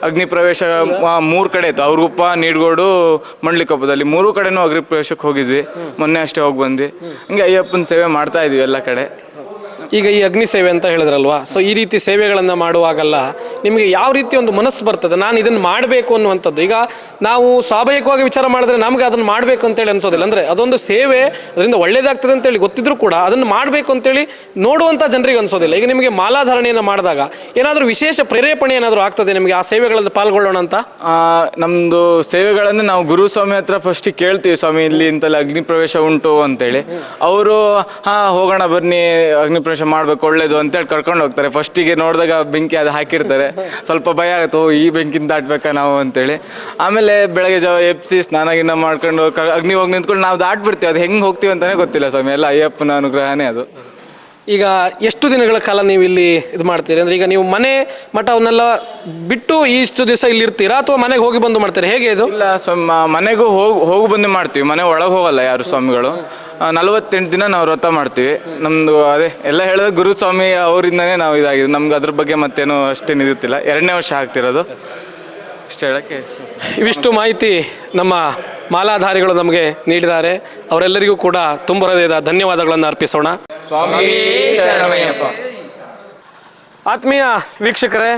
ಅಗ್ನಿ ಪ್ರವೇಶ 3 ಕಡೆ ಇತ್ತು. ಅವ್ರಗುಪ್ಪ, ನೀಡ್ಗೋಡು, ಮಂಡ್ಲಿಕೊಪ್ಪದಲ್ಲಿ 3 ಕಡೆನೂ ಅಗ್ನಿ ಪ್ರವೇಶಕ್ಕೆ ಹೋಗಿದ್ವಿ. ಮೊನ್ನೆ ಅಷ್ಟೇ ಹೋಗಿ ಬಂದ್ವಿ. ಹಂಗೆ ಅಯ್ಯಪ್ಪನ ಸೇವೆ ಮಾಡ್ತಾ ಇದ್ವಿ ಎಲ್ಲ ಕಡೆ. ಈಗ ಈ ಅಗ್ನಿ ಸೇವೆ ಅಂತ ಹೇಳಿದ್ರಲ್ವಾ, ಸೊ ಈ ರೀತಿ ಸೇವೆಗಳನ್ನು ಮಾಡುವಾಗಲ್ಲ ನಿಮಗೆ ಯಾವ ರೀತಿ ಒಂದು ಮನಸ್ಸು ಬರ್ತದೆ, ನಾನು ಇದನ್ನು ಮಾಡಬೇಕು ಅನ್ನುವಂಥದ್ದು? ಈಗ ನಾವು ಸ್ವಾಭಾವಿಕವಾಗಿ ವಿಚಾರ ಮಾಡಿದ್ರೆ ನಮಗೆ ಅದನ್ನು ಮಾಡಬೇಕು ಅಂತೇಳಿ ಅನ್ಸೋದಿಲ್ಲ. ಅಂದರೆ ಅದೊಂದು ಸೇವೆ, ಅದರಿಂದ ಒಳ್ಳೇದಾಗ್ತದೆ ಅಂತೇಳಿ ಗೊತ್ತಿದ್ರು ಕೂಡ ಅದನ್ನು ಮಾಡಬೇಕು ಅಂತೇಳಿ ನೋಡುವಂಥ ಜನರಿಗೆ ಅನ್ಸೋದಿಲ್ಲ. ಈಗ ನಿಮಗೆ ಮಾಲಾಧಾರಣೆಯನ್ನು ಮಾಡಿದಾಗ ಏನಾದರೂ ವಿಶೇಷ ಪ್ರೇರೇಪಣೆ ಏನಾದರೂ ಆಗ್ತದೆ ನಿಮಗೆ ಆ ಸೇವೆಗಳಲ್ಲಿ ಪಾಲ್ಗೊಳ್ಳೋಣ ಅಂತ? ನಮ್ಮದು ಸೇವೆಗಳನ್ನು ನಾವು ಗುರುಸ್ವಾಮಿ ಹತ್ರ ಫಸ್ಟಿಗೆ ಕೇಳ್ತೀವಿ, ಸ್ವಾಮಿ ಇಲ್ಲಿ ಇಂತಲ್ಲಿ ಅಗ್ನಿ ಪ್ರವೇಶ ಉಂಟು ಅಂತೇಳಿ. ಅವರು ಹೋಗೋಣ ಬನ್ನಿ, ಅಗ್ನಿ ಪ್ರವೇಶ ಮಾಡಬೇಕು ಒಳ್ಳೇದು ಅಂತೇಳಿ ಕರ್ಕೊಂಡು ಹೋಗ್ತಾರೆ. ಫಸ್ಟಿಗೆ ನೋಡಿದಾಗ ಬೆಂಕಿ ಅದು ಹಾಕಿರ್ತಾರೆ, ಸ್ವಲ್ಪ ಭಯ ಆಗುತ್ತೆ, ಈ ಬೆಂಕಿನ ದಾಟ್ಬೇಕಾ ನಾವು ಅಂತೇಳಿ. ಆಮೇಲೆ ಬೆಳಗ್ಗೆ ಎಪ್ಸಿ ಸ್ನಾನ ಗಿನ್ನ ಮಾಡ್ಕೊಂಡು ಅಗ್ನಿ ಹೋಗಿ ನಿಂತ್ಕೊಂಡು ನಾವು ದಾಟ್ಬಿಡ್ತೀವಿ. ಅದು ಹೆಂಗೆ ಹೋಗ್ತೀವಿ ಅಂತಲೇ ಗೊತ್ತಿಲ್ಲ ಸ್ವಾಮಿ, ಎಲ್ಲ ಅಯ್ಯಪ್ಪನ ಅನುಗ್ರಹನೇ ಅದು. ಈಗ ಎಷ್ಟು ದಿನಗಳ ಕಾಲ ನೀವು ಇಲ್ಲಿ ಇದು ಮಾಡ್ತೀರಿ? ಅಂದರೆ ಈಗ ನೀವು ಮನೆ ಮಠ ಅವನ್ನೆಲ್ಲ ಬಿಟ್ಟು ಇಷ್ಟು ದಿವಸ ಇಲ್ಲಿ ಇರ್ತೀರಾ ಅಥವಾ ಮನೆಗೆ ಹೋಗಿ ಬಂದು ಮಾಡ್ತೀರಾ, ಹೇಗೆ ಇದು? ಇಲ್ಲ ಸ್ವಾಮಿ, ಮನೆಗೂ ಹೋಗಿ ಬಂದು ಮಾಡ್ತೀವಿ. ಮನೆ ಒಳಗೆ ಹೋಗಲ್ಲ ಯಾರು ಸ್ವಾಮಿಗಳು. 48 ದಿನ ನಾವು ವ್ರತ ಮಾಡ್ತೀವಿ. ನಮ್ಮದು ಅದೇ ಎಲ್ಲ ಹೇಳಿದ್ರೆ ಗುರುಸ್ವಾಮಿ ಅವರಿಂದನೇ ನಾವು ಇದಾಗಿದೆ. ನಮ್ಗೆ ಅದ್ರ ಬಗ್ಗೆ ಮತ್ತೇನು ಅಷ್ಟೇನು ಇರುತ್ತಿಲ್ಲ. 2ನೇ ವರ್ಷ ಆಗ್ತಿರೋದು ಇಷ್ಟು ಹೇಳೋಕ್ಕೆ. ಇವಿಷ್ಟು ಮಾಹಿತಿ ನಮ್ಮ ಮಾಲಾಧಾರಿಗಳು ನಮಗೆ ನೀಡಿದ್ದಾರೆ. ಅವರೆಲ್ಲರಿಗೂ ಕೂಡ ತುಂಬ ಹೃದಯದ ಧನ್ಯವಾದಗಳನ್ನು ಅರ್ಪಿಸೋಣ. ಆತ್ಮೀಯ ವೀಕ್ಷಕರೇ,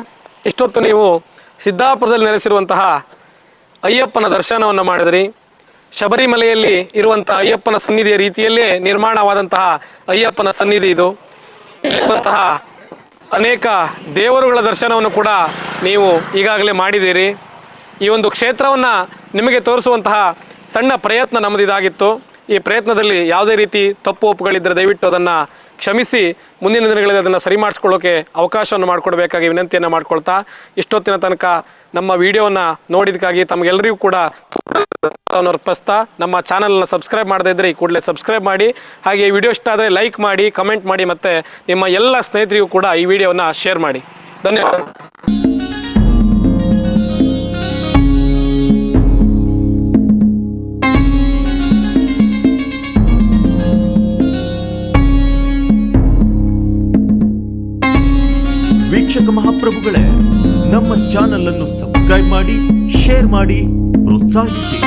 ಇಷ್ಟೊತ್ತು ನೀವು ಸಿದ್ದಾಪುರದಲ್ಲಿ ನೆಲೆಸಿರುವಂತಹ ಅಯ್ಯಪ್ಪನ ದರ್ಶನವನ್ನು ಮಾಡಿದ್ರಿ. ಶಬರಿಮಲೆಯಲ್ಲಿ ಇರುವಂಥ ಅಯ್ಯಪ್ಪನ ಸನ್ನಿಧಿಯ ರೀತಿಯಲ್ಲೇ ನಿರ್ಮಾಣವಾದಂತಹ ಅಯ್ಯಪ್ಪನ ಸನ್ನಿಧಿ ಇದು. ಇರುವಂತಹ ಅನೇಕ ದೇವರುಗಳ ದರ್ಶನವನ್ನು ಕೂಡ ನೀವು ಈಗಾಗಲೇ ಮಾಡಿದ್ದೀರಿ. ಈ ಒಂದು ಕ್ಷೇತ್ರವನ್ನು ನಿಮಗೆ ತೋರಿಸುವಂತಹ ಸಣ್ಣ ಪ್ರಯತ್ನ ನಮ್ಮದಿದಾಗಿತ್ತು. ಈ ಪ್ರಯತ್ನದಲ್ಲಿ ಯಾವುದೇ ರೀತಿ ತಪ್ಪು ಒಪ್ಪುಗಳಿದ್ದರೆ ದಯವಿಟ್ಟು ಅದನ್ನು ಕ್ಷಮಿಸಿ ಮುಂದಿನ ದಿನಗಳಲ್ಲಿ ಅದನ್ನು ಸರಿ ಮಾಡಿಸ್ಕೊಳ್ಳೋಕೆ ಅವಕಾಶವನ್ನು ಮಾಡಿಕೊಡ್ಬೇಕಾಗಿ ವಿನಂತಿಯನ್ನು ಮಾಡ್ಕೊಳ್ತಾ, ಇಷ್ಟೊತ್ತಿನ ತನಕ ನಮ್ಮ ವಿಡಿಯೋವನ್ನು ನೋಡಿದ್ದಕ್ಕಾಗಿ ತಮಗೆಲ್ಲರಿಗೂ ಕೂಡ ಅರ್ಪಿಸ್ತಾ, ನಮ್ಮ ಚಾನಲ್ನ ಸಬ್ಸ್ಕ್ರೈಬ್ ಮಾಡದೇ ಇದ್ದರೆ ಈ ಕೂಡಲೇ ಸಬ್ಸ್ಕ್ರೈಬ್ ಮಾಡಿ. ಹಾಗೆ ಈ ವಿಡಿಯೋ ಇಷ್ಟ ಆದರೆ ಲೈಕ್ ಮಾಡಿ, ಕಮೆಂಟ್ ಮಾಡಿ, ಮತ್ತು ನಿಮ್ಮ ಎಲ್ಲ ಸ್ನೇಹಿತರಿಗೂ ಕೂಡ ಈ ವಿಡಿಯೋವನ್ನು ಶೇರ್ ಮಾಡಿ. ಧನ್ಯವಾದ. ವೀಕ್ಷಕ ಮಹಾಪ್ರಭುಗಳೇ, ನಮ್ಮ ಚಾನಲ್ ಅನ್ನು ಸಬ್ಸ್ಕ್ರೈಬ್ ಮಾಡಿ, ಶೇರ್ ಮಾಡಿ, ಪ್ರೋತ್ಸಾಹಿಸಿ.